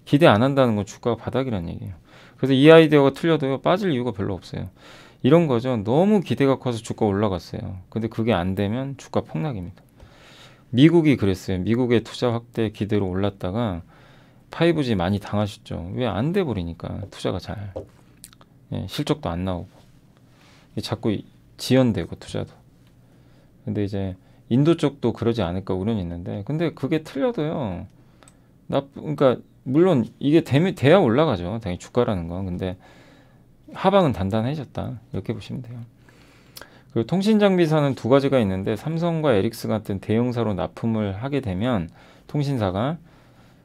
기대 안 한다는 건 주가가 바닥이라는 얘기예요. 그래서 이 아이디어가 틀려도요, 빠질 이유가 별로 없어요. 이런 거죠. 너무 기대가 커서 주가 올라갔어요. 근데 그게 안 되면 주가 폭락입니다. 미국이 그랬어요. 미국의 투자 확대 기대로 올랐다가 5G 많이 당하셨죠. 왜 안 돼 버리니까 투자가 잘, 예, 실적도 안 나오고 자꾸 지연되고 투자도. 근데 이제 인도 쪽도 그러지 않을까 우려는 있는데, 근데 그게 틀려도요, 그러니까 물론 이게 돼야 올라가죠. 당연히 주가라는 건. 근데 하방은 단단해졌다 이렇게 보시면 돼요. 그리고 통신장비사는 두 가지가 있는데, 삼성과 에릭스 같은 대형사로 납품을 하게 되면 통신사가,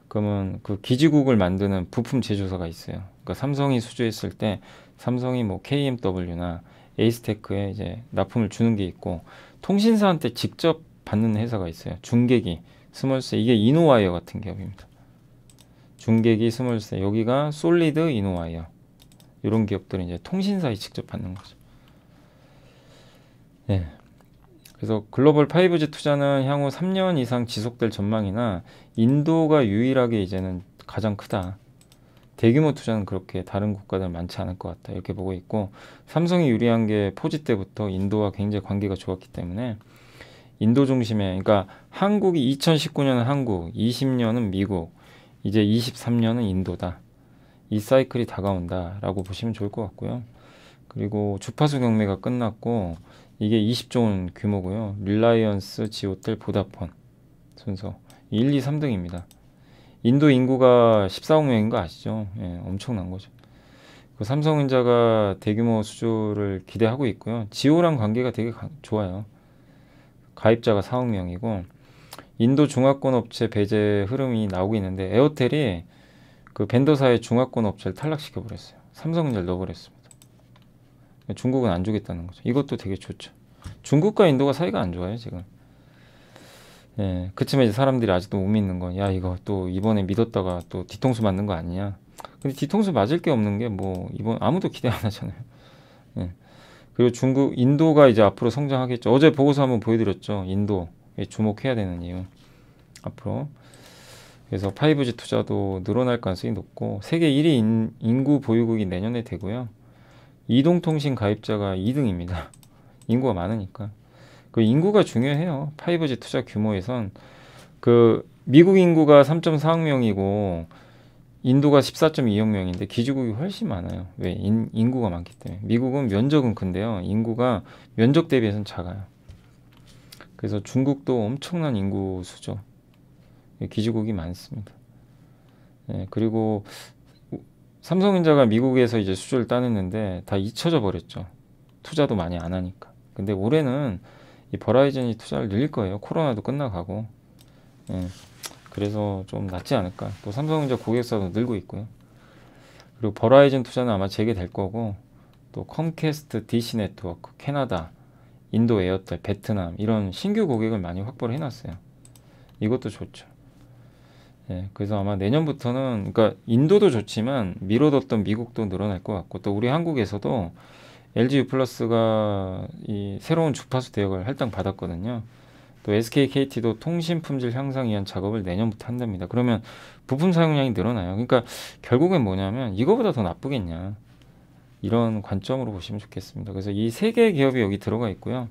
그러면 그 기지국을 만드는 부품 제조사가 있어요. 그러니까 삼성이 수주했을 때 삼성이 뭐 KMW나 에이스테크에 이제 납품을 주는 게 있고, 통신사한테 직접 받는 회사가 있어요. 중계기, 스몰셀, 이게 이노와이어 같은 기업입니다. 중계기, 스몰셀, 여기가 솔리드, 이노와이어, 이런 기업들은 이제 통신사에 직접 받는 거죠. 예. 그래서 글로벌 5G 투자는 향후 3년 이상 지속될 전망이나 인도가 유일하게 이제는 가장 크다. 대규모 투자는 그렇게 다른 국가들 많지 않을 것 같다. 이렇게 보고 있고, 삼성이 유리한 게 포지 때부터 인도와 굉장히 관계가 좋았기 때문에 인도 중심에, 그러니까 한국이 2019년은 한국, 20년은 미국, 이제 23년은 인도다. 이 사이클이 다가온다라고 보시면 좋을 것 같고요. 그리고 주파수 경매가 끝났고, 이게 20조 원 규모고요. 릴라이언스, 지오텔, 보다폰 순서 1, 2, 3등입니다. 인도 인구가 14억 명인 거 아시죠? 예, 엄청난 거죠. 그 삼성전자가 대규모 수주를 기대하고 있고요. 지오랑 관계가 되게 좋아요. 가입자가 4억 명이고, 인도 중화권 업체 배제 흐름이 나오고 있는데, 에어텔이 그 벤더사의 중화권 업체를 탈락시켜 버렸어요. 삼성전자를 넣어버렸습니다. 중국은 안 주겠다는 거죠. 이것도 되게 좋죠. 중국과 인도가 사이가 안 좋아요 지금. 예, 그치만 이제 사람들이 아직도 못 믿는 건, 야 이거 또 이번에 믿었다가 또 뒤통수 맞는 거 아니냐. 근데 뒤통수 맞을 게 없는 게 뭐 이번 아무도 기대 안 하잖아요. 예. 그리고 인도가 이제 앞으로 성장하겠죠. 어제 보고서 한번 보여드렸죠. 인도에 주목해야 되는 이유 앞으로. 그래서 5G 투자도 늘어날 가능성이 높고, 세계 1위 인구 보유국이 내년에 되고요. 이동통신 가입자가 2등입니다. 인구가 많으니까. 그 인구가 중요해요. 5G 투자 규모에선. 그 미국 인구가 3.4억 명이고 인도가 14.2억 명인데 기지국이 훨씬 많아요. 왜? 인구가 많기 때문에. 미국은 면적은 큰데요, 인구가 면적 대비해서는 작아요. 그래서 중국도 엄청난 인구 수죠. 기지국이 많습니다. 예, 그리고 삼성전자가 미국에서 이제 수주를 따냈는데 다 잊혀져 버렸죠. 투자도 많이 안 하니까. 근데 올해는 이 버라이즌이 투자를 늘릴 거예요. 코로나도 끝나가고. 예, 그래서 좀 낫지 않을까. 또 삼성전자 고객사도 늘고 있고요. 그리고 버라이즌 투자는 아마 재개될 거고, 또 컴캐스트, DC 네트워크, 캐나다, 인도 에어텔, 베트남, 이런 신규 고객을 많이 확보를 해놨어요. 이것도 좋죠. 예, 그래서 아마 내년부터는, 그러니까 인도도 좋지만 미뤄뒀던 미국도 늘어날 것 같고, 또 우리 한국에서도 LG U+가 이 새로운 주파수 대역을 할당 받았거든요. 또 SK, KT도 통신 품질 향상 위한 작업을 내년부터 한답니다. 그러면 부품 사용량이 늘어나요. 그러니까 결국엔 뭐냐면 이거보다 더 나쁘겠냐, 이런 관점으로 보시면 좋겠습니다. 그래서 이 세 개의 기업이 여기 들어가 있고요.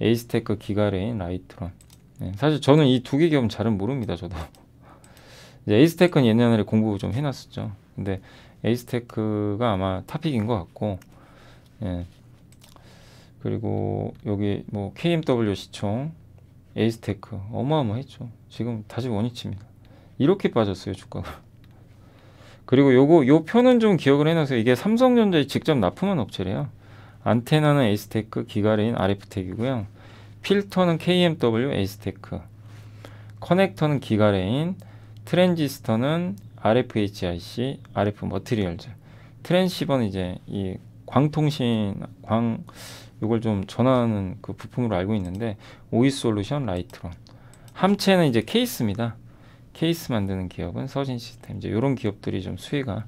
에이스테크, 기가레인, 라이트론. 네, 사실 저는 이 두 개 기업은 잘은 모릅니다. 저도. 이제 에이스테크는 옛날에 공부 좀 해놨었죠. 근데 에이스테크가 아마 탑픽인 것 같고, 예. 그리고 여기 뭐 KMW 시총, 에이스테크 어마어마했죠. 지금 다시 원위치입니다. 이렇게 빠졌어요 주가가. 그리고 요 표는 좀 기억을 해놔서, 이게 삼성전자에 직접 납품한 업체래요. 안테나는 에이스테크, 기가레인, RF텍이고요. 필터는 KMW, 에이스테크, 커넥터는 기가레인, 트랜지스터는 RFHIC, RF 머티리얼즈, 트랜시버는 이제 이 광통신, 이걸 좀 전환하는 그 부품으로 알고 있는데 오이솔루션, 라이트론. 함체는 이제 케이스입니다. 케이스 만드는 기업은 서진 시스템. 이제 이런 기업들이 좀 수혜가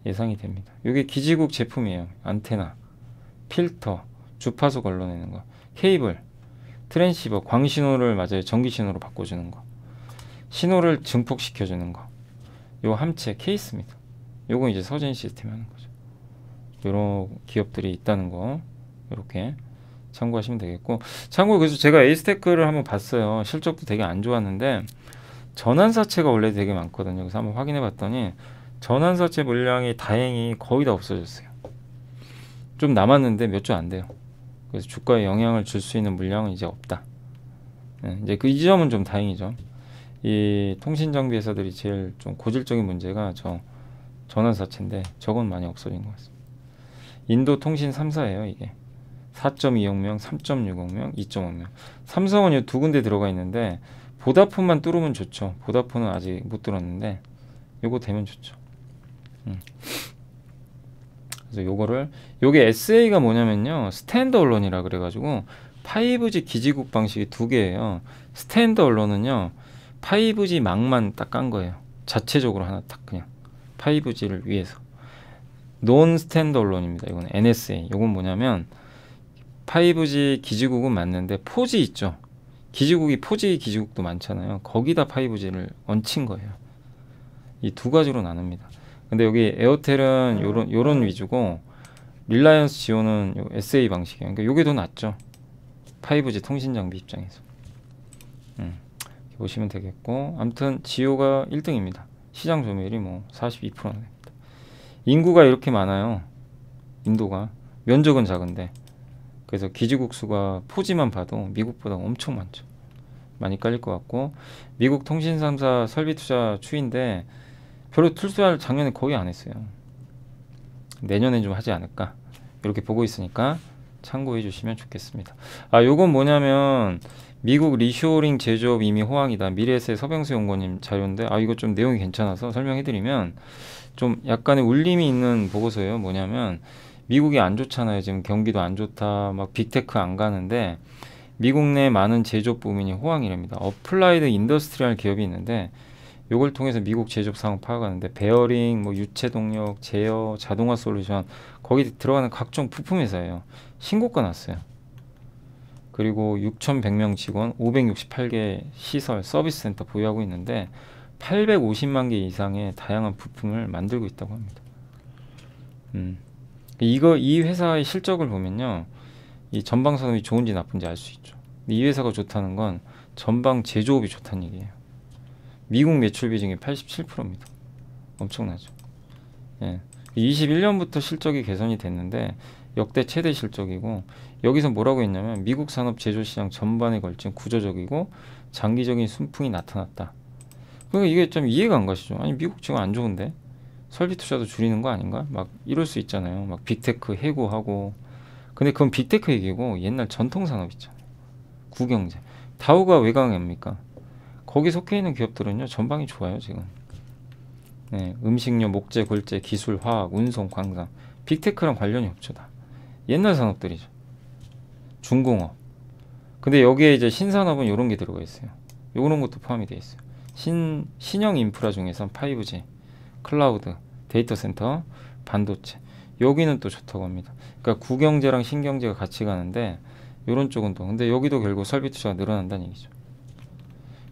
예상이 됩니다. 이게 기지국 제품이에요. 안테나, 필터, 주파수 걸러내는 거, 케이블, 트랜시버, 광신호를 맞아요. 전기신호로 바꿔주는 거, 신호를 증폭시켜주는 거. 요 함체 케이스입니다. 요거 이제 서진 시스템이 하는 거죠. 요런 기업들이 있다는 거 이렇게 참고하시면 되겠고, 참고로 그래서 제가 에이스테크를 한번 봤어요. 실적도 되게 안 좋았는데 전환사채가 원래 되게 많거든요. 그래서 한번 확인해 봤더니 전환사채 물량이 다행히 거의 다 없어졌어요. 좀 남았는데 몇 주 안 돼요. 그래서 주가에 영향을 줄 수 있는 물량은 이제 없다. 네, 이제 그 이 점은 좀 다행이죠. 이 통신장비 회사들이 제일 좀 고질적인 문제가 저 전환사채인데 저건 많이 없어진 것 같습니다. 인도 통신 3사예요. 이게 4.2억 명, 3.6억 명, 2.5억 명. 삼성은 이 두 군데 들어가 있는데 보다폰만 뚫으면 좋죠. 보다폰은 아직 못 뚫었는데 요거 되면 좋죠. 그래서 요게 SA가 뭐냐면요, 스탠드 언론이라 그래가지고 5G 기지국 방식이 두 개예요. 스탠드 언론은요 5G 망만 딱 깐 거예요. 자체적으로 하나 딱 그냥 5G를 위해서. 논 스탠드 언론입니다. 이건 NSA. 요건 뭐냐면 5G 기지국은 맞는데 4G 있죠. 기지국이 4G 기지국도 많잖아요. 거기다 5G를 얹힌 거예요. 이 두 가지로 나눕니다. 근데 여기 에어텔은 요런 위주고 릴라이언스 지오는 요 SA 방식이에요. 그러니까 요게 더 낫죠. 5G 통신 장비 입장에서. 보시면 되겠고, 아무튼 지오가 1등입니다. 시장 점유율이 뭐 42%나 됩니다. 인구가 이렇게 많아요. 인도가 면적은 작은데, 그래서 기지국 수가 4G만 봐도 미국보다 엄청 많죠. 많이 깔릴 것 같고, 미국 통신 3사 설비 투자 추인데 별로 투자를 작년에 거의 안 했어요. 내년엔 좀 하지 않을까 이렇게 보고 있으니까 참고해 주시면 좋겠습니다. 요건 뭐냐면 미국 리쇼링 제조업 이미 호황이다. 미래에셋 서병수 연구원님 자료인데 이거 좀 내용이 괜찮아서 설명해 드리면 좀 약간의 울림이 있는 보고서예요. 뭐냐면 미국이 안 좋잖아요. 지금 경기도 안 좋다. 막 빅테크 안 가는데 미국 내 많은 제조업 부문이 호황이랍니다. 어플라이드 인더스트리얼 기업이 있는데 요걸 통해서 미국 제조업 상황 파악하는데 베어링, 뭐 유체 동력, 제어, 자동화 솔루션 거기 들어가는 각종 부품 회사예요. 신고가 났어요. 그리고 6,100명 직원, 568개 시설, 서비스 센터 보유하고 있는데 850만 개 이상의 다양한 부품을 만들고 있다고 합니다. 이 회사의 실적을 보면요, 이 전방 산업이 좋은지 나쁜지 알 수 있죠. 이 회사가 좋다는 건 전방 제조업이 좋다는 얘기예요. 미국 매출 비중이 87%입니다. 엄청나죠. 예. 21년부터 실적이 개선이 됐는데 역대 최대 실적이고, 여기서 뭐라고 했냐면 미국 산업 제조 시장 전반에 걸친 구조적이고 장기적인 순풍이 나타났다. 그러니까 이게 좀 이해가 안 가시죠. 아니 미국 지금 안 좋은데 설비 투자도 줄이는 거 아닌가? 막 이럴 수 있잖아요. 막 빅테크 해고하고. 근데 그건 빅테크 얘기고 옛날 전통 산업 있잖아요. 구경제. 다우가 왜 강합니까? 거기 속해 있는 기업들은요 전방이 좋아요 지금. 네, 음식료, 목재, 골재, 기술, 화학, 운송, 광산. 빅테크랑 관련이 없죠. 다 옛날 산업들이죠. 중공업. 근데 여기에 이제 신산업은 이런 게 들어가 있어요. 요런 것도 포함이 되어 있어요. 신형 인프라 중에선 5G, 클라우드, 데이터 센터, 반도체. 여기는 또 좋다고 합니다. 그러니까 구경제랑 신경제가 같이 가는데 요런 쪽은 또. 근데 여기도 결국 설비 투자가 늘어난다는 얘기죠.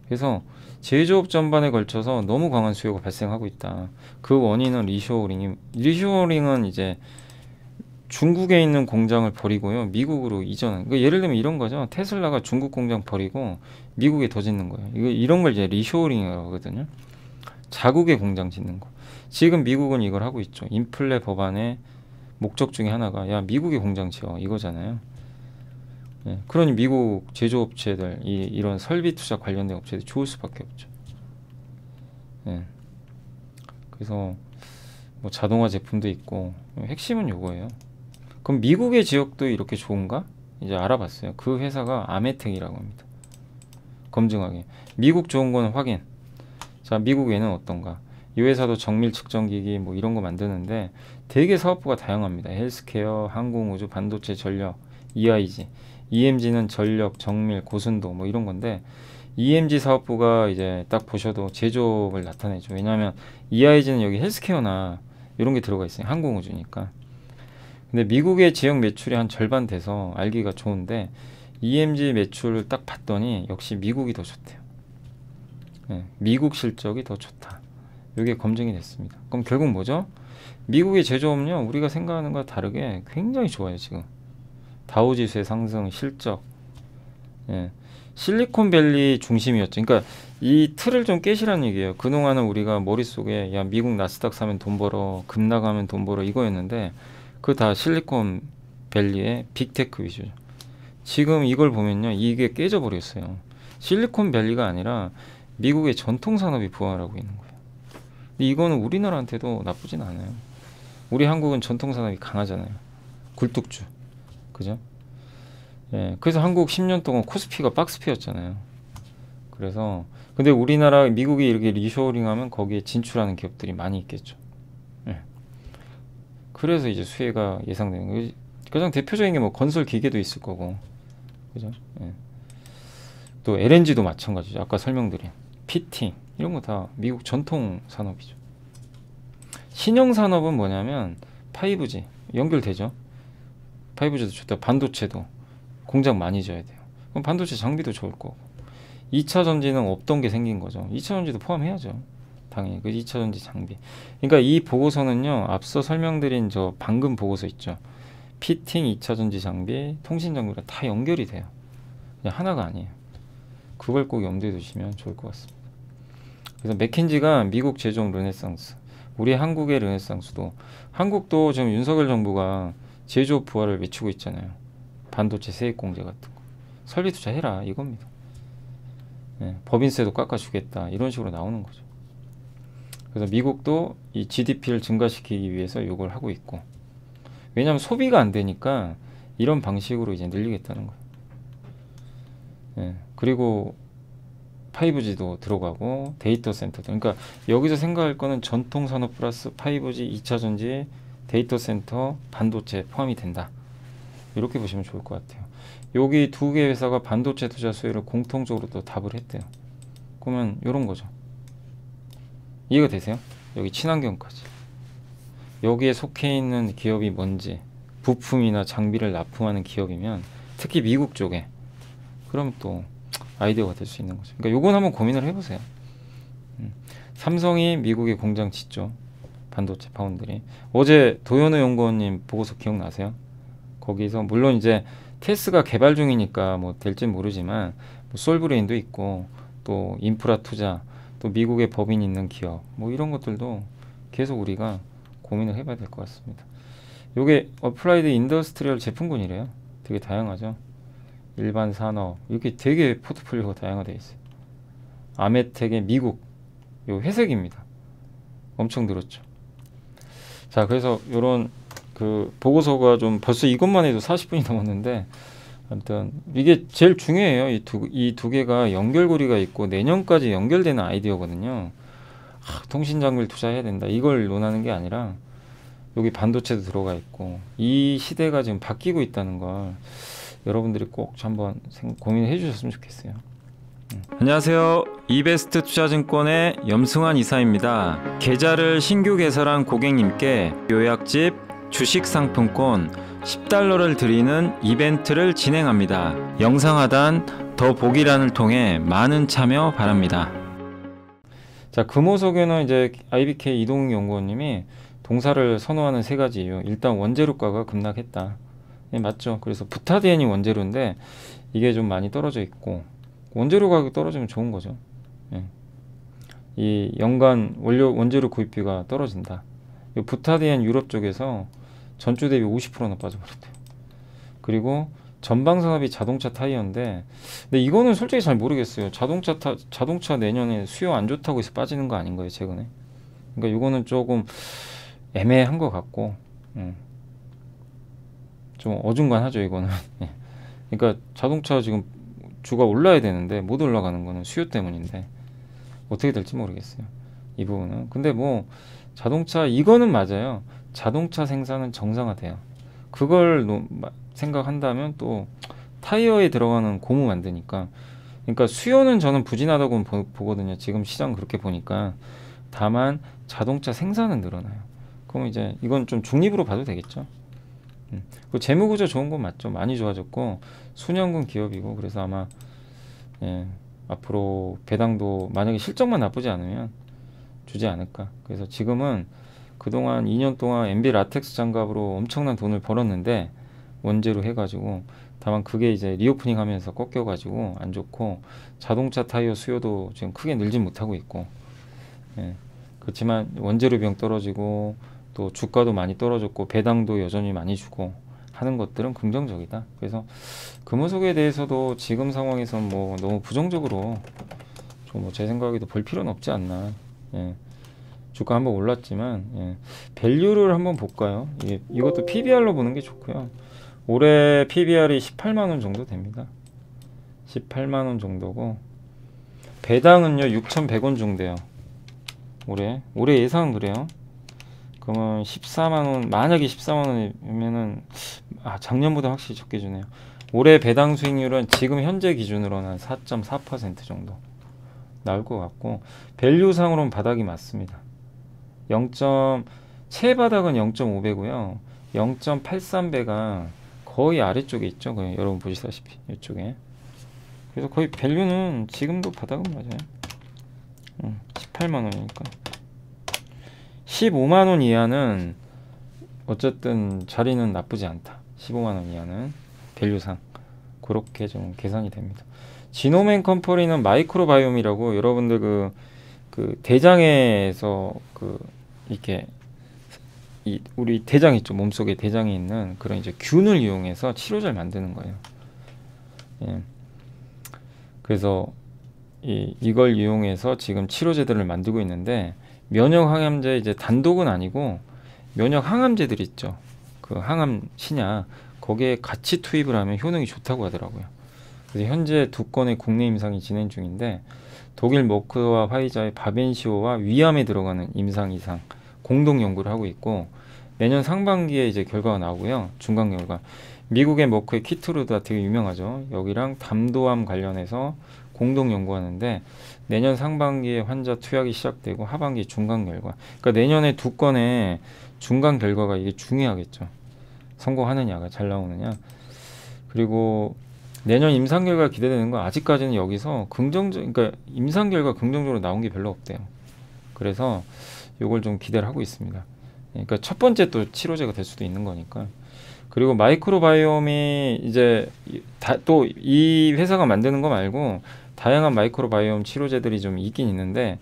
그래서 제조업 전반에 걸쳐서 너무 강한 수요가 발생하고 있다. 그 원인은 리쇼어링은 이제 중국에 있는 공장을 버리고요 미국으로 이전한. 그러니까 예를 들면 이런 거죠. 테슬라가 중국 공장 버리고 미국에 더 짓는 거예요. 이런 걸 이제 리쇼어링이라고 하거든요. 자국의 공장 짓는 거. 지금 미국은 이걸 하고 있죠. 인플레 법안의 목적 중에 하나가 야 미국의 공장 지어 이거잖아요. 예, 그러니 미국 제조업체들 이런 설비 투자 관련된 업체들이 좋을 수밖에 없죠. 예. 그래서 뭐 자동화 제품도 있고 핵심은 요거예요. 그럼 미국의 지역도 이렇게 좋은가? 이제 알아봤어요. 그 회사가 아메텍이라고 합니다. 검증하게. 미국 좋은 거는 확인. 자, 미국에는 어떤가? 이 회사도 정밀 측정기기 뭐 이런 거 만드는데 되게 사업부가 다양합니다. 헬스케어, 항공우주, 반도체, 전력, EIG. EMG는 전력, 정밀, 고순도 뭐 이런 건데 EMG 사업부가 이제 딱 보셔도 제조업을 나타내죠. 왜냐하면 EIG는 여기 헬스케어나 이런 게 들어가 있어요. 항공우주니까. 근데 미국의 지역 매출이 한 절반 돼서 알기가 좋은데 EMG 매출을 딱 봤더니 역시 미국이 더 좋대요. 네, 미국 실적이 더 좋다. 이게 검증이 됐습니다. 그럼 결국 뭐죠? 미국의 제조업은요, 우리가 생각하는 것과 다르게 굉장히 좋아요, 지금. 다우지수의 상승, 실적. 예, 실리콘밸리 중심이었죠. 그러니까 이 틀을 좀 깨시라는 얘기예요. 그동안은 우리가 머릿속에 야, 미국 나스닥 사면 돈 벌어, 급 나가면 돈 벌어 이거였는데 그 다 실리콘밸리의 빅테크 위주죠. 지금 이걸 보면요, 이게 깨져버렸어요. 실리콘밸리가 아니라 미국의 전통산업이 부활하고 있는 거예요. 근데 이거는 우리나라한테도 나쁘진 않아요. 우리 한국은 전통산업이 강하잖아요. 굴뚝주. 그죠? 예, 그래서 한국 10년 동안 코스피가 박스피였잖아요. 그래서 근데 우리나라 미국이 이렇게 리쇼어링하면 거기에 진출하는 기업들이 많이 있겠죠. 예. 그래서 이제 수혜가 예상되는 거예요. 가장 대표적인 게 뭐 건설 기계도 있을 거고, 그죠? 예. 또 LNG도 마찬가지죠. 아까 설명드린 피팅 이런 거 다 미국 전통 산업이죠. 신형 산업은 뭐냐면 5G 연결되죠. 5G도 좋다. 반도체도 공장 많이 져야 돼요. 그럼 반도체 장비도 좋을 거고. 2차 전지는 없던 게 생긴 거죠. 2차 전지도 포함해야죠. 당연히 그 2차 전지 장비. 그러니까 이 보고서는요, 앞서 설명드린 저 방금 보고서 있죠. 피팅, 2차 전지 장비, 통신 장비가 다 연결이 돼요. 그냥 하나가 아니에요. 그걸 꼭 염두에 두시면 좋을 것 같습니다. 그래서 맥킨지가 미국 제조업 르네상스, 우리 한국의 르네상스도, 한국도 지금 윤석열 정부가 제조업 부활을 외치고 있잖아요. 반도체 세액 공제 같은 거. 설비 투자해라 이겁니다. 예, 법인세도 깎아주겠다 이런 식으로 나오는 거죠. 그래서 미국도 이 GDP를 증가시키기 위해서 이걸 하고 있고, 왜냐하면 소비가 안 되니까 이런 방식으로 이제 늘리겠다는 거예요. 예, 그리고 5G도 들어가고 데이터 센터도, 그러니까 여기서 생각할 거는 전통 산업 플러스 5G, 2차 전지, 데이터 센터, 반도체 포함이 된다. 이렇게 보시면 좋을 것 같아요. 여기 두 개 회사가 반도체 투자 수혜를 공통적으로 또 답을 했대요. 그러면 이런 거죠. 이해가 되세요? 여기 친환경까지. 여기에 속해 있는 기업이 뭔지, 부품이나 장비를 납품하는 기업이면 특히 미국 쪽에, 그럼 또 아이디어가 될 수 있는 거죠. 그러니까 요건 한번 고민을 해보세요. 삼성이 미국에 공장 짓죠. 반도체 파운드리. 어제 도현우 연구원님 보고서 기억나세요? 거기서 물론 이제 테스가 개발 중이니까 뭐 될진 모르지만 뭐 솔브레인도 있고 또 인프라 투자, 또 미국에 법인 있는 기업, 뭐 이런 것들도 계속 우리가 고민을 해봐야 될 것 같습니다. 요게 어플라이드 인더스트리얼 제품군이래요. 되게 다양하죠. 일반 산업 이렇게 되게 포트폴리오가 다양화되어 있어요. 아메텍의 미국 요 회색입니다. 엄청 늘었죠. 자, 그래서 요런 그 보고서가 좀 벌써 이것만 해도 40분이 넘었는데, 아무튼 이게 제일 중요해요. 이 두 개가 연결고리가 있고 내년까지 연결되는 아이디어거든요. 통신 장비를 투자해야 된다 이걸 논하는 게 아니라 여기 반도체도 들어가 있고 이 시대가 지금 바뀌고 있다는 걸 여러분들이 꼭 한번 고민해 주셨으면 좋겠어요. 안녕하세요. 이베스트 투자증권의 염승환 이사입니다. 계좌를 신규 개설한 고객님께 요약집 주식 상품권 10달러를 드리는 이벤트를 진행합니다. 영상 하단 더 보기란을 통해 많은 참여 바랍니다. 자, 금호석에는 이제 IBK 이동욱 연구원님이 동사를 선호하는 세 가지 이유. 일단 원재료가가 급락했다. 네, 맞죠. 그래서 부타디엔이 원재료인데 이게 좀 많이 떨어져 있고, 원재료 가격이 떨어지면 좋은 거죠. 예. 이 연간 원재료 구입비가 떨어진다. 부타디엔 유럽 쪽에서 전주 대비 50%나 빠져버렸대요. 그리고 전방산업이 자동차 타이어인데, 근데 이거는 솔직히 잘 모르겠어요. 자동차 내년에 수요 안 좋다고 해서 빠지는 거 아닌 거예요, 최근에. 그러니까 이거는 조금 애매한 것 같고, 좀 어중간하죠, 이거는. 그러니까 자동차 지금 주가 올라야 되는데 못 올라가는 거는 수요 때문인데 어떻게 될지 모르겠어요, 이 부분은. 근데 뭐 자동차 이거는 맞아요. 자동차 생산은 정상화돼요. 그걸 생각한다면 또 타이어에 들어가는 고무 만드니까, 그러니까 수요는 저는 부진하다고 보거든요. 지금 시장 그렇게 보니까. 다만 자동차 생산은 늘어나요. 그럼 이제 이건 좀 중립으로 봐도 되겠죠. 그 재무구조 좋은 건 맞죠. 많이 좋아졌고 수년근 기업이고, 그래서 아마 예, 앞으로 배당도 만약에 실적만 나쁘지 않으면 주지 않을까. 그래서 지금은 그동안 2년 동안 MB 라텍스 장갑으로 엄청난 돈을 벌었는데, 원재료 해가지고, 다만 그게 이제 리오프닝 하면서 꺾여가지고 안 좋고, 자동차 타이어 수요도 지금 크게 늘진 못하고 있고, 예, 그렇지만 원재료 비용 떨어지고 또 주가도 많이 떨어졌고 배당도 여전히 많이 주고 하는 것들은 긍정적이다. 그래서 금호석에 대해서도 지금 상황에서 뭐 너무 부정적으로 좀 뭐 제 생각에도 볼 필요는 없지 않나. 예. 주가 한번 올랐지만, 예. 밸류를 한번 볼까요? 이것도 PBR로 보는 게 좋고요. 올해 PBR이 18만 원 정도 됩니다. 18만 원 정도고, 배당은요 6,100원 정도 돼요. 올해 예상은 그래요. 그러면 14만 원, 만약에 14만 원이면은 작년보다 확실히 적게 주네요. 올해 배당 수익률은 지금 현재 기준으로는 한 4.4% 정도 나올 것 같고, 밸류상으로는 바닥이 맞습니다. 최바닥은 0.5배고요. 0.83배가 거의 아래쪽에 있죠. 거의 여러분 보시다시피 이쪽에. 그래서 거의 밸류는 지금도 바닥은 맞아요. 18만 원이니까. 15만 원 이하는 어쨌든 자리는 나쁘지 않다. 15만 원 이하는 밸류상 그렇게 좀 계산이 됩니다. 지노맨 컴퍼니는 마이크로바이옴이라고, 여러분들 그 대장에서 이렇게 우리 대장 있죠. 몸속에 대장에 있는 그런 이제 균을 이용해서 치료제를 만드는 거예요. 예. 그래서 이걸 이용해서 지금 치료제들을 만들고 있는데, 면역 항암제 이제 단독은 아니고 면역 항암제들 있죠. 그 항암 신약 거기에 같이 투입을 하면 효능이 좋다고 하더라고요. 그래서 현재 2건의 국내 임상이 진행 중인데, 독일 머크와 화이자의 바벤시오와 위암에 들어가는 임상 이상 공동 연구를 하고 있고, 내년 상반기에 이제 결과가 나오고요. 중간 결과. 미국의 머크의 키트루다 되게 유명하죠. 여기랑 담도암 관련해서 공동 연구하는데, 내년 상반기에 환자 투약이 시작되고 하반기 중간 결과. 그러니까 내년에 2건의 중간 결과가 이게 중요하겠죠. 성공하느냐가 잘 나오느냐. 그리고 내년 임상 결과 기대되는 건 아직까지는 여기서 그러니까 임상 결과 긍정적으로 나온 게 별로 없대요. 그래서 이걸 좀 기대를 하고 있습니다. 그러니까 첫 번째 또 치료제가 될 수도 있는 거니까. 그리고 마이크로바이옴이 이제 또 이 회사가 만드는 거 말고 다양한 마이크로바이옴 치료제들이 좀 있긴 있는데,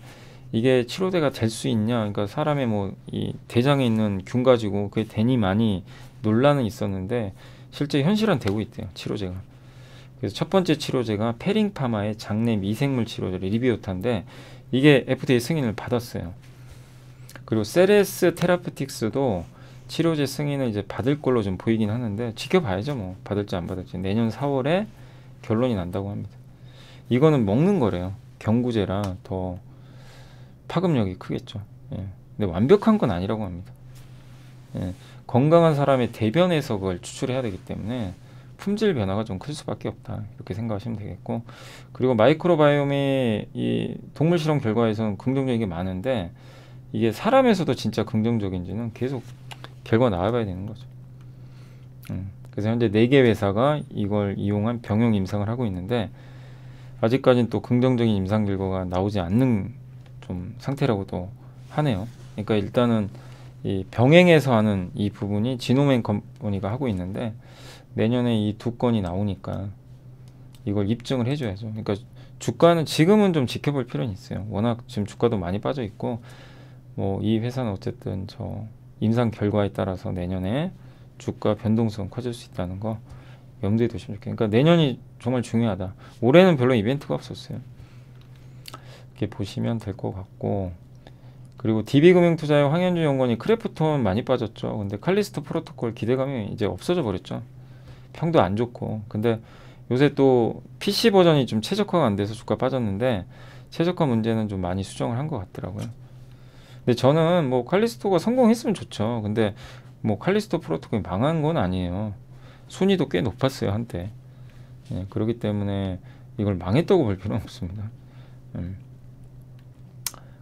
이게 치료제가 될 수 있냐, 그러니까 사람의 뭐 이 대장에 있는 균 가지고 그게 되니 많이 논란은 있었는데 실제 현실은 되고 있대요, 치료제가. 그래서 첫 번째 치료제가 페링파마의 장내 미생물 치료제 리비오타인데, 이게 FDA 승인을 받았어요. 그리고 세레스 테라피틱스도 치료제 승인을 이제 받을 걸로 좀 보이긴 하는데, 지켜봐야죠. 뭐 받을지 안 받을지. 내년 4월에 결론이 난다고 합니다. 이거는 먹는 거래요. 경구제라 더 파급력이 크겠죠. 예. 근데 완벽한 건 아니라고 합니다. 예. 건강한 사람의 대변에서 그걸 추출해야 되기 때문에 품질 변화가 좀 클 수밖에 없다. 이렇게 생각하시면 되겠고, 그리고 마이크로바이옴이 이 동물 실험 결과에서는 긍정적인 게 많은데, 이게 사람에서도 진짜 긍정적인지는 계속 결과 나와봐야 되는 거죠. 그래서 현재 4개 회사가 이걸 이용한 병용 임상을 하고 있는데, 아직까지는 또 긍정적인 임상 결과가 나오지 않는 좀 상태라고도 하네요. 그러니까 일단은 이 병행해서 하는 이 부분이 지노맨 컴퍼니가 하고 있는데, 내년에 이 2건이 나오니까 이걸 입증을 해줘야죠. 그러니까 주가는 지금은 좀 지켜볼 필요는 있어요. 워낙 지금 주가도 많이 빠져 있고, 뭐 이 회사는 어쨌든 저 임상 결과에 따라서 내년에 주가 변동성은 커질 수 있다는 거 염두에 두시면 좋겠어요. 그러니까 내년이 정말 중요하다. 올해는 별로 이벤트가 없었어요. 이렇게 보시면 될 것 같고, 그리고 DB금융투자의 황현주 연구원이 크래프톤 많이 빠졌죠. 근데 칼리스토 프로토콜 기대감이 이제 없어져 버렸죠. 평도 안 좋고. 근데 요새 또 PC 버전이 좀 최적화가 안 돼서 주가 빠졌는데, 최적화 문제는 좀 많이 수정을 한 것 같더라고요. 근데 저는 뭐 칼리스토가 성공했으면 좋죠. 근데 뭐 칼리스토 프로토콜이 망한 건 아니에요. 순위도 꽤 높았어요 한때. 예, 그렇기 때문에 이걸 망했다고 볼 필요는 없습니다.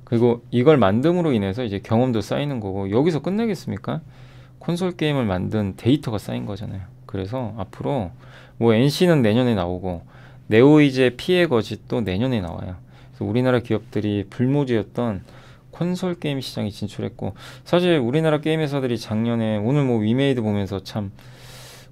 그리고 이걸 만듦으로 인해서 이제 경험도 쌓이는 거고, 여기서 끝내겠습니까? 콘솔 게임을 만든 데이터가 쌓인 거잖아요. 그래서 앞으로 뭐 NC는 내년에 나오고 네오이즈의 피해 거짓도 내년에 나와요. 그래서 우리나라 기업들이 불모지였던 콘솔 게임 시장에 진출했고, 사실 우리나라 게임 회사들이 작년에, 오늘 뭐 위메이드 보면서 참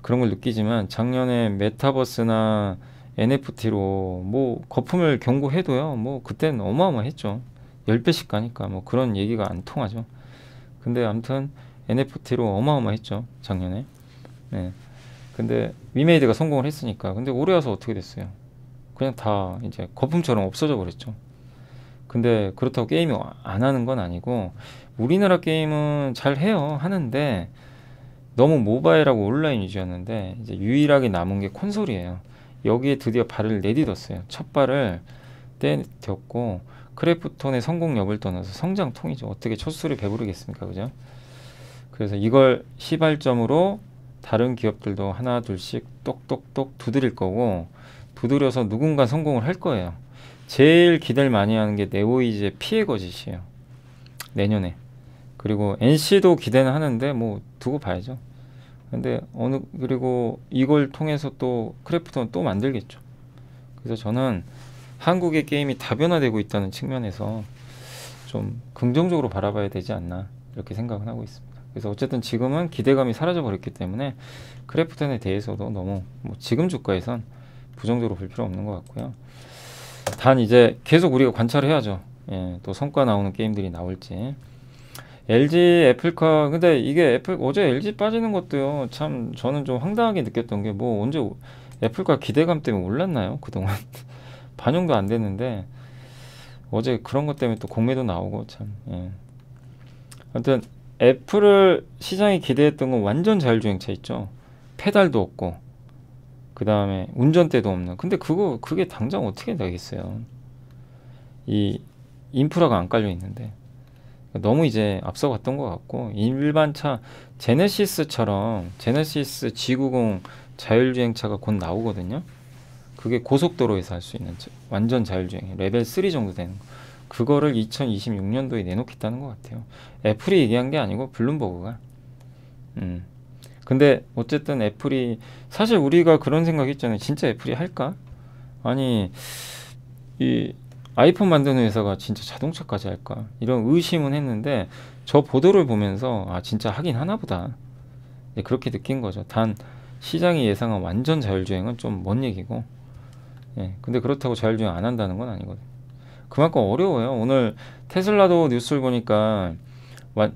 그런 걸 느끼지만, 작년에 메타버스나 NFT로 뭐 거품을 경고해도요, 뭐 그때는 어마어마했죠. 10배씩 가니까 뭐 그런 얘기가 안 통하죠. 근데 아무튼 NFT로 어마어마했죠 작년에. 네. 근데 위메이드가 성공을 했으니까. 근데 올해 와서 어떻게 됐어요? 그냥 다 이제 거품처럼 없어져 버렸죠. 근데 그렇다고 게임이 안 하는 건 아니고, 우리나라 게임은 잘 해요. 하는데 너무 모바일하고 온라인 위주였는데, 이제 유일하게 남은 게 콘솔이에요. 여기에 드디어 발을 내딛었어요. 첫 발을 떼었고, 크래프톤의 성공 여부를 떠나서 성장통이죠. 어떻게 첫 술을 배부르겠습니까, 그죠? 그래서 이걸 시발점으로 다른 기업들도 하나 둘씩 똑똑똑 두드릴 거고, 두드려서 누군가 성공을 할 거예요. 제일 기대를 많이 하는 게 네오이즈의 피해 거짓이에요. 내년에. 그리고 NC도 기대는 하는데 뭐 두고 봐야죠. 근데 그리고 이걸 통해서 또 크래프톤은 또 만들겠죠. 그래서 저는 한국의 게임이 다변화되고 있다는 측면에서 좀 긍정적으로 바라봐야 되지 않나, 이렇게 생각을 하고 있습니다. 그래서 어쨌든 지금은 기대감이 사라져 버렸기 때문에 크래프톤에 대해서도 너무 뭐 지금 주가에선 부정적으로 볼 필요 없는 것 같고요. 단 이제 계속 우리가 관찰을 해야죠. 예, 또 성과 나오는 게임들이 나올지. LG 애플카, 근데 이게 어제 LG 빠지는 것도요, 참 저는 좀 황당하게 느꼈던 게, 뭐 언제 애플카 기대감 때문에 올랐나요? 그동안 반영도 안 됐는데 어제 그런 것 때문에 또 공매도 나오고 참. 예. 아무튼 애플을 시장이 기대했던 건 완전 자율주행차 있죠. 페달도 없고 그 다음에 운전대도 없는. 근데 그게 당장 어떻게 되겠어요? 이 인프라가 안 깔려 있는데. 너무 이제 앞서갔던 것 같고, 일반 차 제네시스처럼, 제네시스 G90 자율주행차가 곧 나오거든요. 그게 고속도로에서 할 수 있는 완전 자율주행 레벨 3 정도 되는 거. 그거를 2026년도에 내놓겠다는 것 같아요. 애플이 얘기한 게 아니고 블룸버그가. 근데 어쨌든 애플이, 사실 우리가 그런 생각 했잖아요. 진짜 애플이 할까? 아니, 이 아이폰 만드는 회사가 진짜 자동차까지 할까? 이런 의심은 했는데, 저 보도를 보면서 아 진짜 하긴 하나 보다, 그렇게 느낀 거죠. 단 시장이 예상한 완전 자율주행은 좀 먼 얘기고, 예, 근데 그렇다고 자율주행 안 한다는 건 아니거든요. 그만큼 어려워요. 오늘 테슬라도 뉴스를 보니까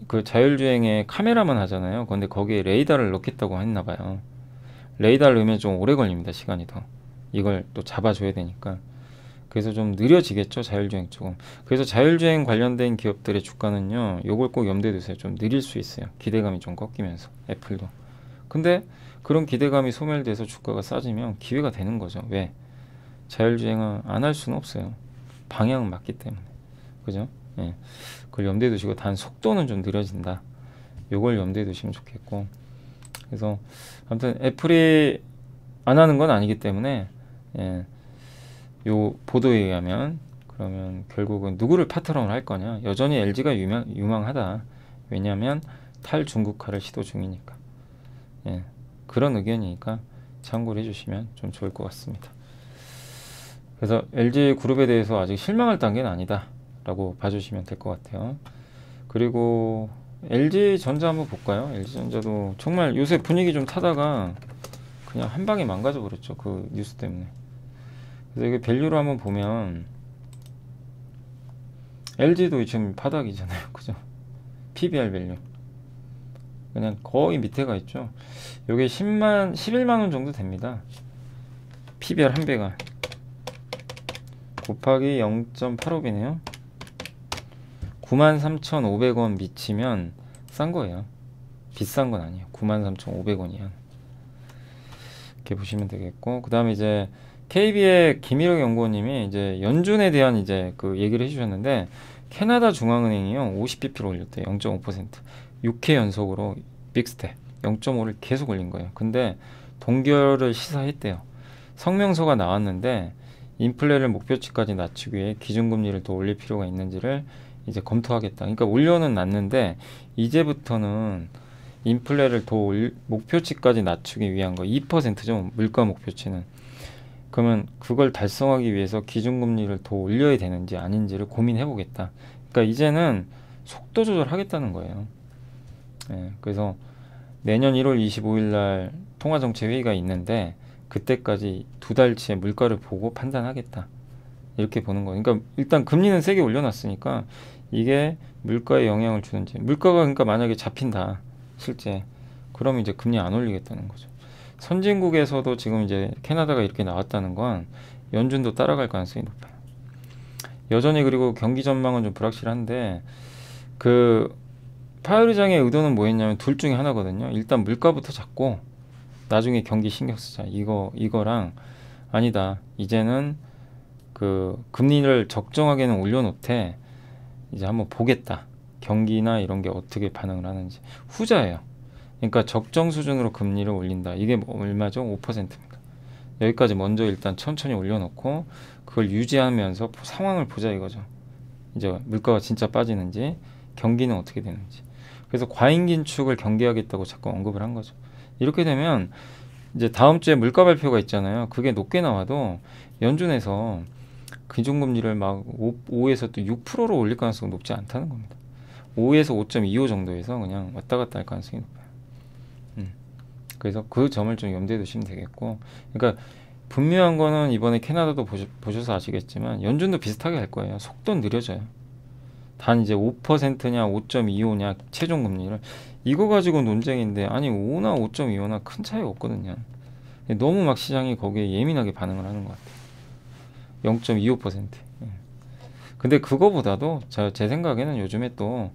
그 자율주행에 카메라만 하잖아요. 근데 거기에 레이더를 넣겠다고 했나 봐요. 레이더를 넣으면 좀 오래 걸립니다. 시간이 더. 이걸 또 잡아줘야 되니까. 그래서 좀 느려지겠죠, 자율주행 쪽은. 그래서 자율주행 관련된 기업들의 주가는요, 요걸 꼭 염두에 두세요. 좀 느릴 수 있어요. 기대감이 좀 꺾이면서. 애플도. 근데 그런 기대감이 소멸돼서 주가가 싸지면 기회가 되는 거죠. 왜? 자율주행은 안 할 수는 없어요. 방향은 맞기 때문에. 그죠? 예. 그걸 염두에 두시고, 단 속도는 좀 느려진다. 요걸 염두에 두시면 좋겠고. 그래서 아무튼 애플이 안 하는 건 아니기 때문에, 예. 요 보도에 의하면 그러면 결국은 누구를 파트너를 할 거냐? 여전히 LG가 유망하다. 왜냐하면 탈중국화를 시도 중이니까. 예. 그런 의견이니까 참고를 해주시면 좀 좋을 것 같습니다. 그래서 LG 그룹에 대해서 아직 실망할 단계는 아니다 라고 봐주시면 될 것 같아요. 그리고 LG전자 한번 볼까요? LG전자도 정말 요새 분위기 좀 타다가 그냥 한 방에 망가져 버렸죠. 그 뉴스 때문에. 그래서 이게 밸류로 한번 보면 LG도 지금 바닥이잖아요. 그죠? PBR 밸류 그냥 거의 밑에가 있죠. 요게 11만원 정도 됩니다. PBR 한 배가 곱하기 0.85배네요. 93,500원 미치면 싼 거예요. 비싼 건 아니에요. 93,500원이야. 이렇게 보시면 되겠고, 그 다음에 이제 KB의 김일영 연구원님이 이제 연준에 대한 이제 그 얘기를 해주셨는데, 캐나다 중앙은행이요 50bp를 올렸대요. 0.5%. 6회 연속으로 빅스텝 0.5를 계속 올린 거예요. 근데 동결을 시사했대요. 성명서가 나왔는데 인플레를 목표치까지 낮추기 위해 기준금리를 더 올릴 필요가 있는지를 이제 검토하겠다. 그러니까 올려는 놨는데 이제부터는 인플레를 목표치까지 낮추기 위한 거 2%죠. 물가 목표치는. 그러면 그걸 달성하기 위해서 기준금리를 더 올려야 되는지 아닌지를 고민해 보겠다. 그러니까 이제는 속도 조절하겠다는 거예요. 예, 그래서 내년 1월 25일 날 통화정책회의가 있는데 그때까지 2달치의 물가를 보고 판단하겠다. 이렇게 보는 거예요. 그러니까 일단 금리는 세게 올려놨으니까 이게 물가에 영향을 주는지. 물가가 그러니까 만약에 잡힌다. 실제. 그러면 이제 금리 안 올리겠다는 거죠. 선진국에서도 지금 이제 캐나다가 이렇게 나왔다는 건 연준도 따라갈 가능성이 높아요. 여전히 그리고 경기 전망은 좀 불확실한데 그 파월 의장의 의도는 뭐였냐면 둘 중에 하나거든요. 일단 물가부터 잡고 나중에 경기 신경 쓰자. 이거랑 아니다. 이제는 그 금리를 적정하게는 올려놓되 이제 한번 보겠다. 경기나 이런 게 어떻게 반응을 하는지. 후자예요. 그러니까 적정 수준으로 금리를 올린다. 이게 얼마죠? 5%입니다. 여기까지 먼저 일단 천천히 올려놓고 그걸 유지하면서 상황을 보자 이거죠. 이제 물가가 진짜 빠지는지 경기는 어떻게 되는지. 그래서 과잉 긴축을 경계하겠다고 자꾸 언급을 한 거죠. 이렇게 되면 이제 다음 주에 물가 발표가 있잖아요. 그게 높게 나와도 연준에서 기준금리를 막 5에서 또 6%로 올릴 가능성이 높지 않다는 겁니다. 5에서 5.25 정도에서 그냥 왔다 갔다 할 가능성이 높아요. 그래서 그 점을 좀 염두에 두시면 되겠고, 그러니까 분명한 거는 이번에 캐나다도 보셔서 아시겠지만 연준도 비슷하게 할 거예요. 속도는 느려져요. 단 이제 5%냐 5.25냐 최종 금리를 이거 가지고 논쟁인데 아니 5나 5.25나 큰 차이가 없거든요. 너무 막 시장이 거기에 예민하게 반응을 하는 것 같아요. 0.25%. 근데 그거보다도 제 생각에는 요즘에 또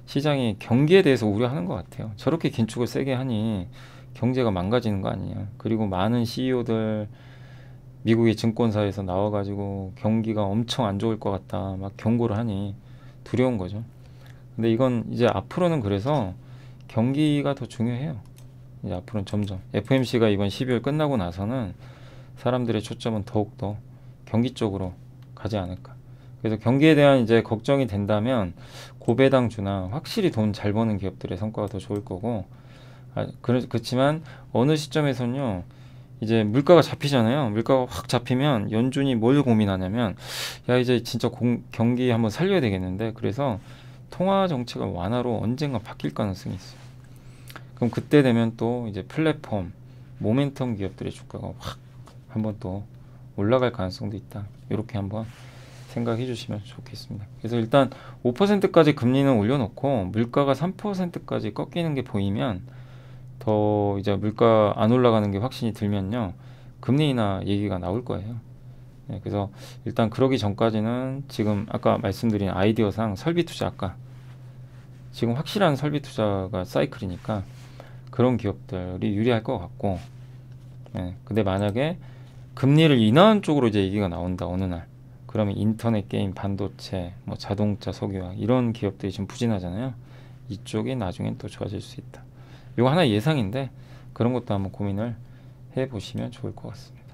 시장이 경기에 대해서 우려하는 것 같아요. 저렇게 긴축을 세게 하니 경제가 망가지는 거 아니냐. 그리고 많은 CEO들 미국의 증권사에서 나와가지고 경기가 엄청 안 좋을 것 같다 막 경고를 하니 두려운 거죠. 근데 이건 이제 앞으로는 그래서 경기가 더 중요해요. 이제 앞으로는 점점 FOMC가 이번 12월 끝나고 나서는 사람들의 초점은 더욱더 경기 쪽으로 가지 않을까. 그래서 경기에 대한 이제 걱정이 된다면 고배당주나 확실히 돈 잘 버는 기업들의 성과가 더 좋을 거고, 그렇지만 어느 시점에서는요 이제 물가가 잡히잖아요. 물가가 확 잡히면 연준이 뭘 고민하냐면 야 이제 진짜 경기 한번 살려야 되겠는데, 그래서 통화 정책을 완화로 언젠가 바뀔 가능성이 있어요. 그럼 그때 되면 또 이제 플랫폼 모멘텀 기업들의 주가가 확 한번 또 올라갈 가능성도 있다. 이렇게 한번 생각해 주시면 좋겠습니다. 그래서 일단 5%까지 금리는 올려놓고 물가가 3%까지 꺾이는 게 보이면 더 이제 물가 안 올라가는 게 확신이 들면요 금리 인하 얘기가 나올 거예요. 네, 그래서 일단 그러기 전까지는 지금 아까 말씀드린 아이디어상 설비 투자, 아까 지금 확실한 설비 투자가 사이클이니까 그런 기업들이 유리할 것 같고, 네, 근데 만약에 금리를 인하한 쪽으로 이제 얘기가 나온다 어느 날, 그러면 인터넷 게임, 반도체, 뭐 자동차, 석유화학 이런 기업들이 좀 부진하잖아요. 이쪽이 나중엔 또 좋아질 수 있다. 이거 하나의 예상인데 그런 것도 한번 고민을 해보시면 좋을 것 같습니다.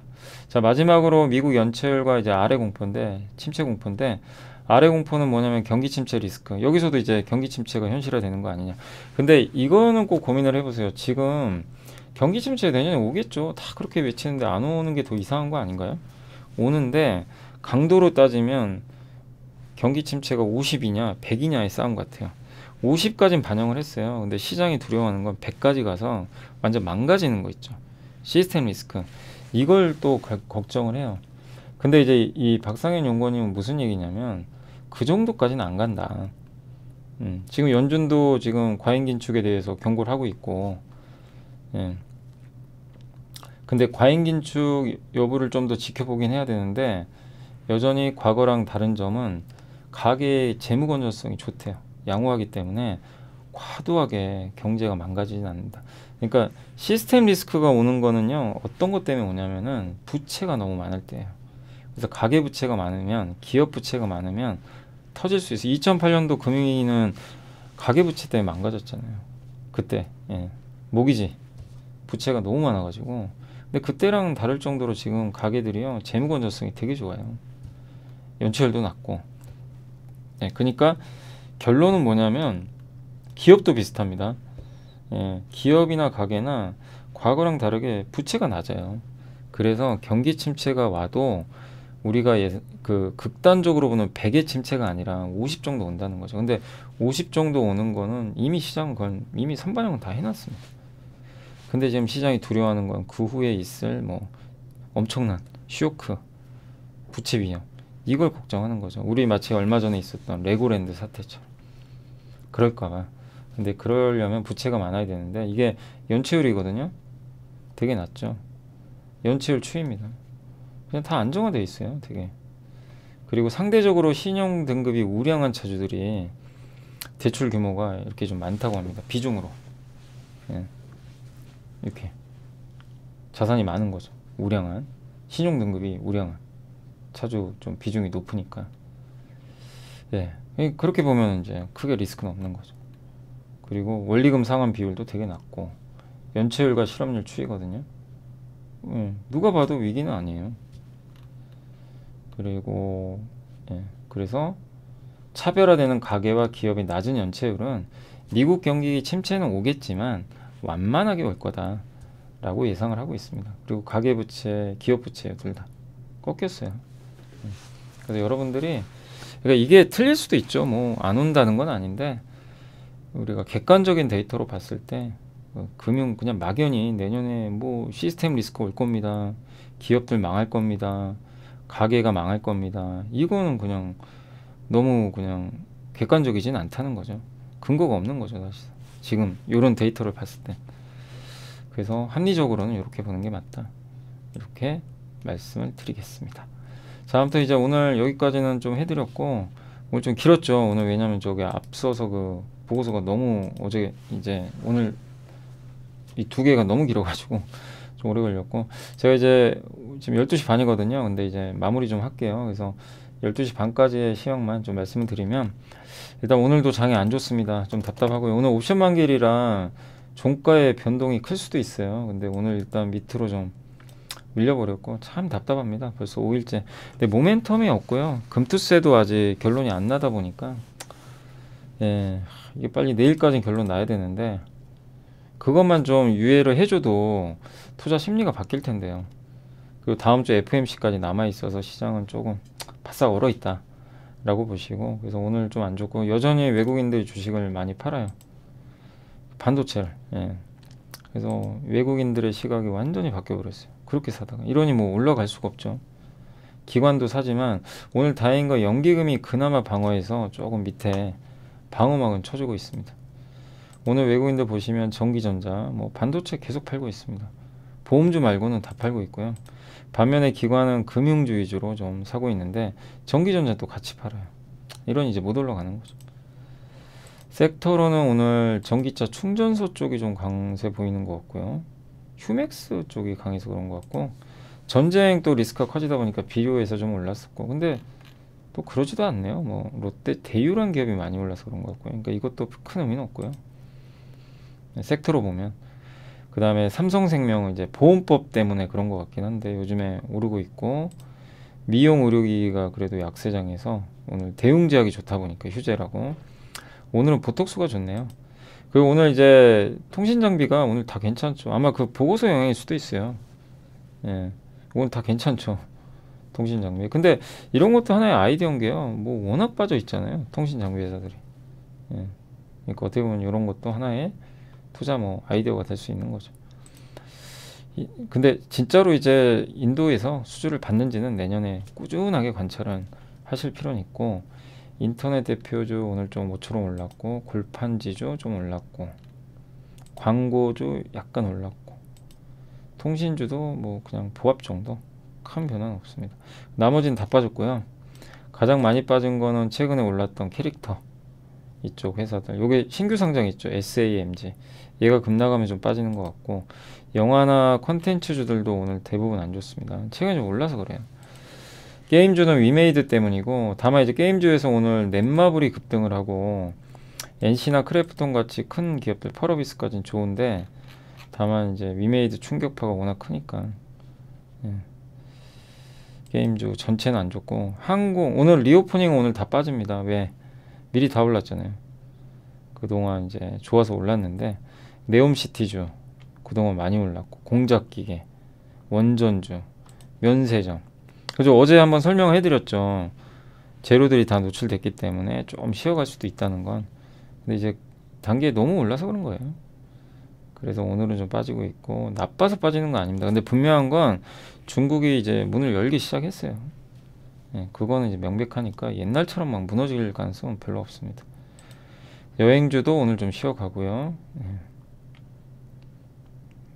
자, 마지막으로 미국 연체율과 이제 아래 공포인데, 침체 공포인데, 아래 공포는 뭐냐면 경기 침체 리스크. 여기서도 이제 경기 침체가 현실화되는 거 아니냐. 근데 이거는 꼭 고민을 해보세요. 지금 경기 침체 내년에 오겠죠. 다 그렇게 외치는데 안 오는 게 더 이상한 거 아닌가요? 오는데 강도로 따지면 경기 침체가 50이냐 100이냐의 싸움 같아요. 50까지는 반영을 했어요. 근데 시장이 두려워하는 건 100까지 가서 완전 망가지는 거 있죠. 시스템 리스크. 이걸 또 걱정을 해요. 근데 이제 이 박상현 연구원님은 무슨 얘기냐면 그 정도까지는 안 간다. 지금 연준도 지금 과잉 긴축에 대해서 경고를 하고 있고, 예. 근데 과잉 긴축 여부를 좀 더 지켜보긴 해야 되는데 여전히 과거랑 다른 점은 가계의 재무 건전성이 좋대요. 양호하기 때문에 과도하게 경제가 망가지진 않는다. 그러니까 시스템 리스크가 오는 거는요 어떤 것 때문에 오냐면은 부채가 너무 많을 때예요. 그래서 가계 부채가 많으면, 기업 부채가 많으면 터질 수 있어요. 2008년도 금융위기는 가계 부채 때문에 망가졌잖아요. 그때. 예. 모기지 부채가 너무 많아가지고. 근데 그때랑 다를 정도로 지금 가게들이요 재무 건전성이 되게 좋아요. 연체율도 낮고. 예. 그러니까 결론은 뭐냐면 기업도 비슷합니다. 예. 기업이나 가게나 과거랑 다르게 부채가 낮아요. 그래서 경기 침체가 와도 우리가 그 극단적으로 보는 100의 침체가 아니라 50 정도 온다는 거죠. 근데 50 정도 오는 거는 이미 시장은 그건 이미 선반영은 다 해놨습니다. 근데 지금 시장이 두려워하는 건 그 후에 있을 뭐 엄청난 쇼크, 부채 위험, 이걸 걱정하는 거죠. 우리 마치 얼마 전에 있었던 레고랜드 사태처럼. 그럴까봐. 근데 그러려면 부채가 많아야 되는데 이게 연체율이거든요. 되게 낮죠. 연체율 추입니다. 그냥 다 안정화되어 있어요. 되게. 그리고 상대적으로 신용 등급이 우량한 차주들이 대출 규모가 이렇게 좀 많다고 합니다. 비중으로. 예. 이렇게 자산이 많은 거죠. 우량한 신용 등급이 우량한 차주 좀 비중이 높으니까. 예. 그렇게 보면 이제 크게 리스크는 없는 거죠. 그리고 원리금 상환 비율도 되게 낮고 연체율과 실업률 추이거든요. 예. 누가 봐도 위기는 아니에요. 그리고 예. 그래서 차별화되는 가계와 기업의 낮은 연체율은 미국 경기 침체는 오겠지만 완만하게 올 거다라고 예상을 하고 있습니다. 그리고 가계부채, 기업부채 둘 다 꺾였어요. 그래서 여러분들이 그러니까 이게 틀릴 수도 있죠. 뭐 안 온다는 건 아닌데 우리가 객관적인 데이터로 봤을 때 금융 그냥 막연히 내년에 뭐 시스템 리스크 올 겁니다. 기업들 망할 겁니다. 가게가 망할 겁니다. 이거는 그냥 너무 그냥 객관적이진 않다는 거죠. 근거가 없는 거죠, 사실. 지금 이런 데이터를 봤을 때. 그래서 합리적으로는 이렇게 보는 게 맞다. 이렇게 말씀을 드리겠습니다. 자, 아무튼 이제 오늘 여기까지는 좀 해드렸고 오늘 좀 길었죠. 오늘 왜냐면 저기 앞서서 그 보고서가 너무 어제 이제 오늘 이 두 개가 너무 길어가지고 좀 오래 걸렸고 제가 이제 지금 12시 반이거든요. 근데 이제 마무리 좀 할게요. 그래서 12시 반까지의 시황만 좀 말씀을 드리면 일단 오늘도 장이 안 좋습니다. 좀 답답하고요. 오늘 옵션 만기일이라 종가의 변동이 클 수도 있어요. 근데 오늘 일단 밑으로 좀 밀려버렸고 참 답답합니다. 벌써 5일째. 근데 모멘텀이 없고요. 금투세도 아직 결론이 안 나다 보니까 예, 이게 빨리 내일까지는 결론 나야 되는데 그것만 좀 유예를 해줘도 투자 심리가 바뀔 텐데요. 그리고 다음 주 FMC까지 남아 있어서 시장은 조금 바싹 얼어 있다 라고 보시고 그래서 오늘 좀 안 좋고 여전히 외국인들이 주식을 많이 팔아요. 반도체를. 예. 그래서 외국인들의 시각이 완전히 바뀌어 버렸어요. 그렇게 사다가 이러니 뭐 올라갈 수가 없죠. 기관도 사지만 오늘 다행인 건 연기금이 그나마 방어해서 조금 밑에 방어막은 쳐주고 있습니다. 오늘 외국인들 보시면 전기전자, 뭐 반도체 계속 팔고 있습니다. 보험주 말고는 다 팔고 있고요. 반면에 기관은 금융주 위주로 좀 사고 있는데 전기전자도 같이 팔아요. 이런 이제 못 올라가는 거죠. 섹터로는 오늘 전기차 충전소 쪽이 좀 강세 보이는 것 같고요. 휴맥스 쪽이 강해서 그런 것 같고 전쟁 또 리스크가 커지다 보니까 비료에서 좀 올랐었고 근데 또 그러지도 않네요. 뭐 롯데 대유란 기업이 많이 올라서 그런 것 같고요. 그러니까 이것도 큰 의미는 없고요. 섹터로 보면 그 다음에 삼성생명은 이제 보험법 때문에 그런 것 같긴 한데 요즘에 오르고 있고 미용 의료기기가 그래도 약세장에서 오늘 대웅제약이 좋다 보니까 휴재라고 오늘은 보톡스가 좋네요. 그리고 오늘 이제 통신장비가 오늘 다 괜찮죠. 아마 그 보고서 영향일 수도 있어요. 예, 오늘 다 괜찮죠. 통신장비. 근데 이런 것도 하나의 아이디어인 게요. 뭐 워낙 빠져 있잖아요. 통신장비 회사들이. 예, 그러니까 어떻게 보면 이런 것도 하나의 투자 뭐 아이디어가 될 수 있는 거죠. 근데 진짜로 이제 인도에서 수주를 받는지는 내년에 꾸준하게 관찰은 하실 필요는 있고 인터넷 대표주 오늘 좀 5초로 올랐고 골판지주 좀 올랐고 광고주 약간 올랐고 통신주도 뭐 그냥 보합 정도 큰 변화는 없습니다. 나머지는 다 빠졌고요. 가장 많이 빠진 거는 최근에 올랐던 캐릭터 이쪽 회사들. 요게 신규 상장 있죠. SAMG. 얘가 급락하면 좀 빠지는 것 같고 영화나 콘텐츠주들도 오늘 대부분 안 좋습니다. 최근에 좀 올라서 그래요. 게임주는 위메이드 때문이고 다만 이제 게임주에서 오늘 넷마블이 급등을 하고 NC나 크래프톤 같이 큰 기업들, 펄어비스까지는 좋은데 다만 이제 위메이드 충격파가 워낙 크니까 예. 게임주 전체는 안 좋고 항공 오늘 리오프닝 오늘 다 빠집니다. 왜? 미리 다 올랐잖아요. 그동안 이제 좋아서 올랐는데 네옴시티주 그동안 많이 올랐고 공작기계, 원전주, 면세점. 그죠? 어제 한번 설명해 드렸죠. 재료들이 다 노출됐기 때문에 좀 쉬어갈 수도 있다는 건. 근데 이제 단계에 너무 올라서 그런 거예요. 그래서 오늘은 좀 빠지고 있고 나빠서 빠지는 건 아닙니다. 근데 분명한 건 중국이 이제 문을 열기 시작했어요. 예, 그거는 이제 명백하니까 옛날처럼 막 무너질 가능성은 별로 없습니다. 여행주도 오늘 좀 쉬어가고요. 예.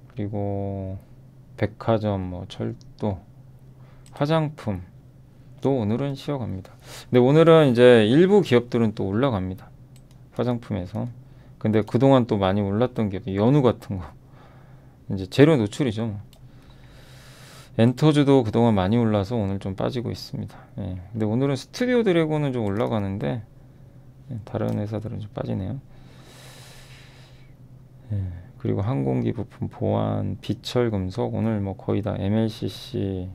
그리고 백화점, 뭐 철도, 화장품도 오늘은 쉬어갑니다. 근데 오늘은 이제 일부 기업들은 또 올라갑니다. 화장품에서. 근데 그동안 또 많이 올랐던 기업, 연우 같은 거 이제 재료 노출이죠. 뭐. 엔터주도 그동안 많이 올라서 오늘 좀 빠지고 있습니다. 예. 근데 오늘은 스튜디오 드래곤은 좀 올라가는데 다른 회사들은 좀 빠지네요. 예. 그리고 항공기 부품, 보안, 비철금속 오늘 뭐 거의 다 MLCC,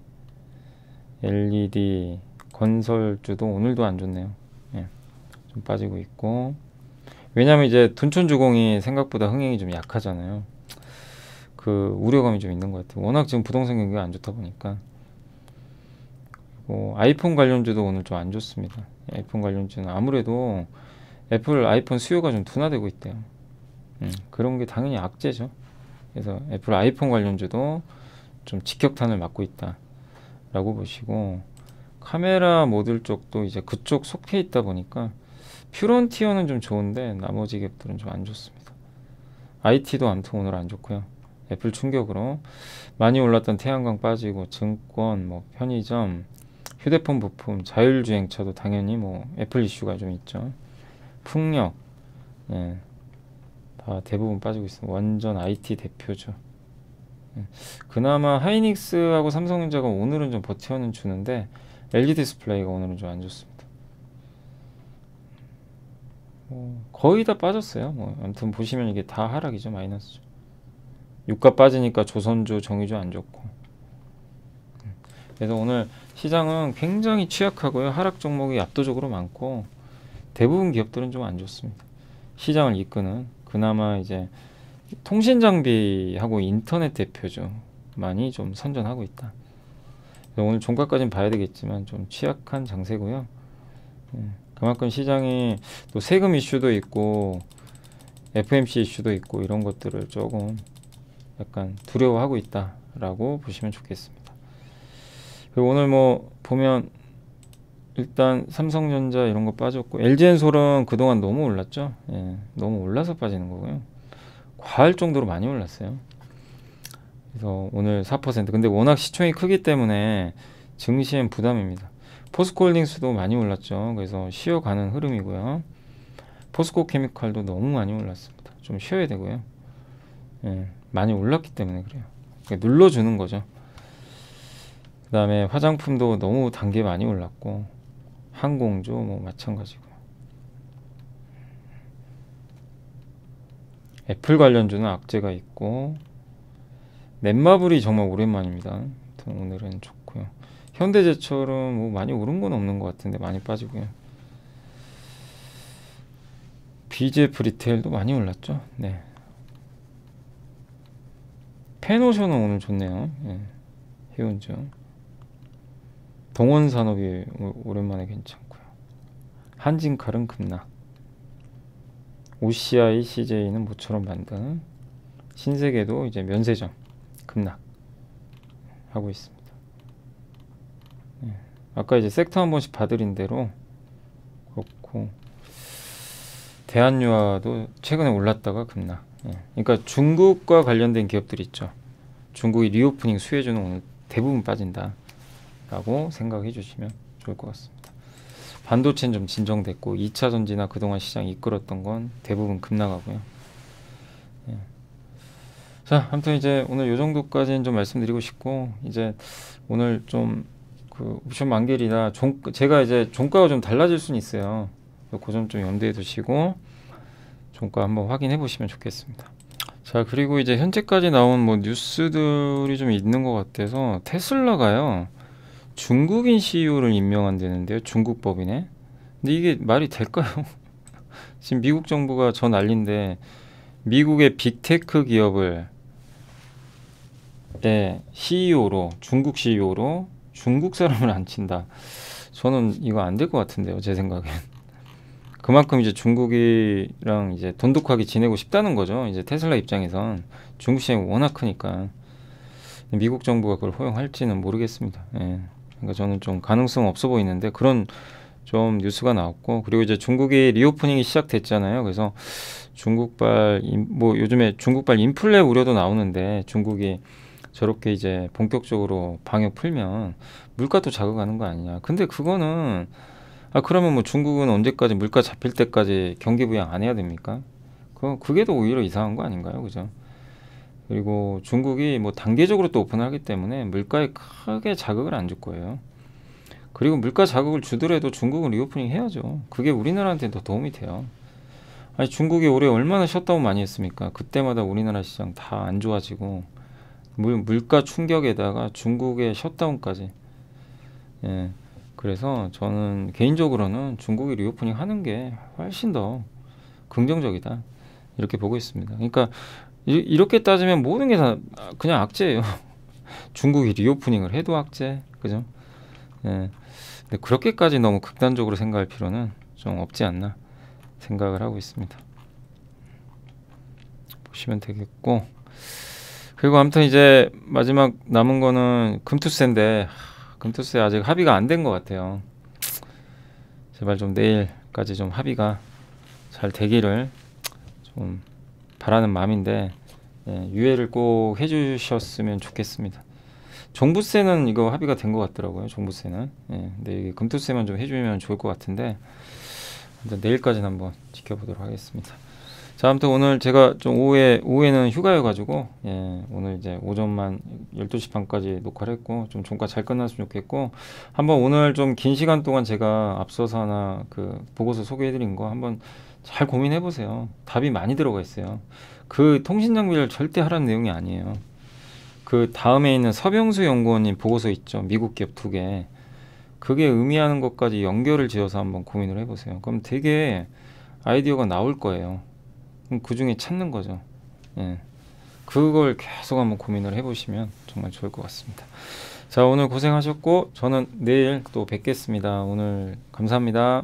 LED, 건설주도 오늘도 안 좋네요. 예. 좀 빠지고 있고 왜냐면 이제 둔촌주공이 생각보다 흥행이 좀 약하잖아요. 그 우려감이 좀 있는 것 같아요. 워낙 지금 부동산 경기가 안 좋다 보니까. 그리고 아이폰 관련주도 오늘 좀 안 좋습니다. 아이폰 관련주는 아무래도 애플 아이폰 수요가 좀 둔화되고 있대요. 그런 게 당연히 악재죠. 그래서 애플 아이폰 관련주도 좀 직격탄을 맞고 있다라고 보시고 카메라 모듈 쪽도 이제 그쪽 속해 있다 보니까 퓨런티어는 좀 좋은데 나머지 기업들은 좀 안 좋습니다. IT도 아무튼 오늘 안 좋고요. 애플 충격으로 많이 올랐던 태양광 빠지고 증권, 뭐 편의점, 휴대폰 부품, 자율주행차도 당연히 뭐 애플 이슈가 좀 있죠. 풍력, 예, 다 대부분 빠지고 있습니다. 완전 IT 대표죠. 예. 그나마 하이닉스하고 삼성전자가 오늘은 좀 버텨는 주는데 LG 디스플레이가 오늘은 좀 안 좋습니다. 거의 다 빠졌어요. 뭐 아무튼 보시면 이게 다 하락이죠. 마이너스죠. 유가 빠지니까 조선주, 정유주 안 좋고. 그래서 오늘 시장은 굉장히 취약하고요. 하락 종목이 압도적으로 많고 대부분 기업들은 좀 안 좋습니다. 시장을 이끄는 그나마 이제 통신 장비하고 인터넷 대표죠. 많이 좀 선전하고 있다. 오늘 종가까지는 봐야 되겠지만 좀 취약한 장세고요. 그만큼 시장이 또 세금 이슈도 있고 FMC 이슈도 있고 이런 것들을 조금 약간 두려워하고 있다라고 보시면 좋겠습니다. 그리고 오늘 뭐 보면 일단 삼성전자 이런 거 빠졌고 LG엔솔은 그동안 너무 올랐죠. 예, 너무 올라서 빠지는 거고요. 과할 정도로 많이 올랐어요. 그래서 오늘 4%. 근데 워낙 시총이 크기 때문에 증시엔 부담입니다. 포스코홀딩스도 많이 올랐죠. 그래서 쉬어가는 흐름이고요. 포스코 케미칼도 너무 많이 올랐습니다. 좀 쉬어야 되고요. 예, 많이 올랐기 때문에 그래요. 그러니까 눌러주는 거죠. 그 다음에 화장품도 너무 단계 많이 올랐고 항공주 뭐 마찬가지고요. 애플 관련주는 악재가 있고 넷마블이 정말 오랜만입니다. 오늘은 좋고요. 현대제철은 뭐 많이 오른 건 없는 것 같은데 많이 빠지고요. BJF 리테일도 많이 올랐죠. 네. 페노션은 오늘 좋네요. 예. 해운주. 동원산업이 오랜만에 괜찮고요. 한진칼은 급락. OCI, CJ는 모처럼 만든 신세계도 이제 면세점 급락 하고 있습니다. 예. 아까 이제 섹터 한 번씩 봐드린 대로 그렇고 대한유화도 최근에 올랐다가 급락. 예. 그러니까 중국과 관련된 기업들이 있죠. 중국이 리오프닝 수혜주는 오늘 대부분 빠진다라고 생각해 주시면 좋을 것 같습니다. 반도체는 좀 진정됐고 2차 전지나 그동안 시장 이끌었던 건 대부분 급락하고요. 예. 자, 아무튼 이제 오늘 요 정도까지는 좀 말씀드리고 싶고 이제 오늘 좀 그 옵션 만기이라 제가 이제 종가가 좀 달라질 수는 있어요. 그 점 좀 염두에 두시고 종가 한번 확인해 보시면 좋겠습니다. 자, 그리고 이제 현재까지 나온 뭐 뉴스들이 좀 있는 것 같아서 테슬라가요 중국인 CEO를 임명한다는데요. 중국 법인에. 근데 이게 말이 될까요? 지금 미국 정부가 저 난리인데 미국의 빅테크 기업을 CEO로 중국 CEO로 중국 사람을 안 친다. 저는 이거 안 될 것 같은데요. 제 생각엔. 그만큼 이제 중국이랑 이제 돈독하게 지내고 싶다는 거죠. 이제 테슬라 입장에선 중국 시장이 워낙 크니까 미국 정부가 그걸 허용할지는 모르겠습니다. 예. 그러니까 저는 좀 가능성 없어 보이는데 그런 좀 뉴스가 나왔고 그리고 이제 중국이 리오프닝이 시작됐잖아요. 그래서 중국발 뭐 요즘에 중국발 인플레 우려도 나오는데 중국이 저렇게 이제 본격적으로 방역 풀면 물가도 자극하는 거 아니냐. 근데 그거는 그러면 뭐 중국은 언제까지 물가 잡힐 때까지 경기 부양 안 해야 됩니까? 그게 더 오히려 이상한 거 아닌가요? 그죠? 그리고 중국이 뭐 단계적으로 또 오픈하기 때문에 물가에 크게 자극을 안 줄 거예요. 그리고 물가 자극을 주더라도 중국은 리오프닝 해야죠. 그게 우리나라한테 더 도움이 돼요. 아니 중국이 올해 얼마나 셧다운 많이 했습니까? 그때마다 우리나라 시장 다 안 좋아지고 물가 충격에다가 중국의 셧다운까지. 예. 그래서 저는 개인적으로는 중국이 리오프닝 하는 게 훨씬 더 긍정적이다. 이렇게 보고 있습니다. 그러니까 이렇게 따지면 모든 게 다 그냥 악재예요. 중국이 리오프닝을 해도 악재. 그죠? 예. 근데 그렇게까지 너무 극단적으로 생각할 필요는 좀 없지 않나 생각을 하고 있습니다. 보시면 되겠고. 그리고 아무튼 이제 마지막 남은 거는 금투세인데 금투세 아직 합의가 안 된 것 같아요. 제발 좀 내일까지 좀 합의가 잘 되기를 좀 바라는 마음인데 유예를 꼭 해주셨으면 좋겠습니다. 종부세는 이거 합의가 된 것 같더라고요. 종부세는. 근데 이게 금투세만 좀 해주면 좋을 것 같은데 내일까지는 한번 지켜보도록 하겠습니다. 자, 아무튼 오늘 제가 좀 오후에는 휴가여가지고 오늘 이제 오전만 12시 반까지 녹화를 했고 좀 종가 잘 끝났으면 좋겠고 한번 오늘 좀 긴 시간 동안 제가 앞서서 하나 그 보고서 소개해드린 거 한번 잘 고민해보세요. 답이 많이 들어가 있어요. 그 통신장비를 절대 하라는 내용이 아니에요. 그 다음에 있는 서병수 연구원님 보고서 있죠. 미국 기업 2개. 그게 의미하는 것까지 연결을 지어서 한번 고민을 해보세요. 그럼 되게 아이디어가 나올 거예요. 그럼 그 중에 찾는 거죠. 그걸 계속 한번 고민을 해보시면 정말 좋을 것 같습니다. 자, 오늘 고생하셨고 저는 내일 또 뵙겠습니다. 오늘 감사합니다.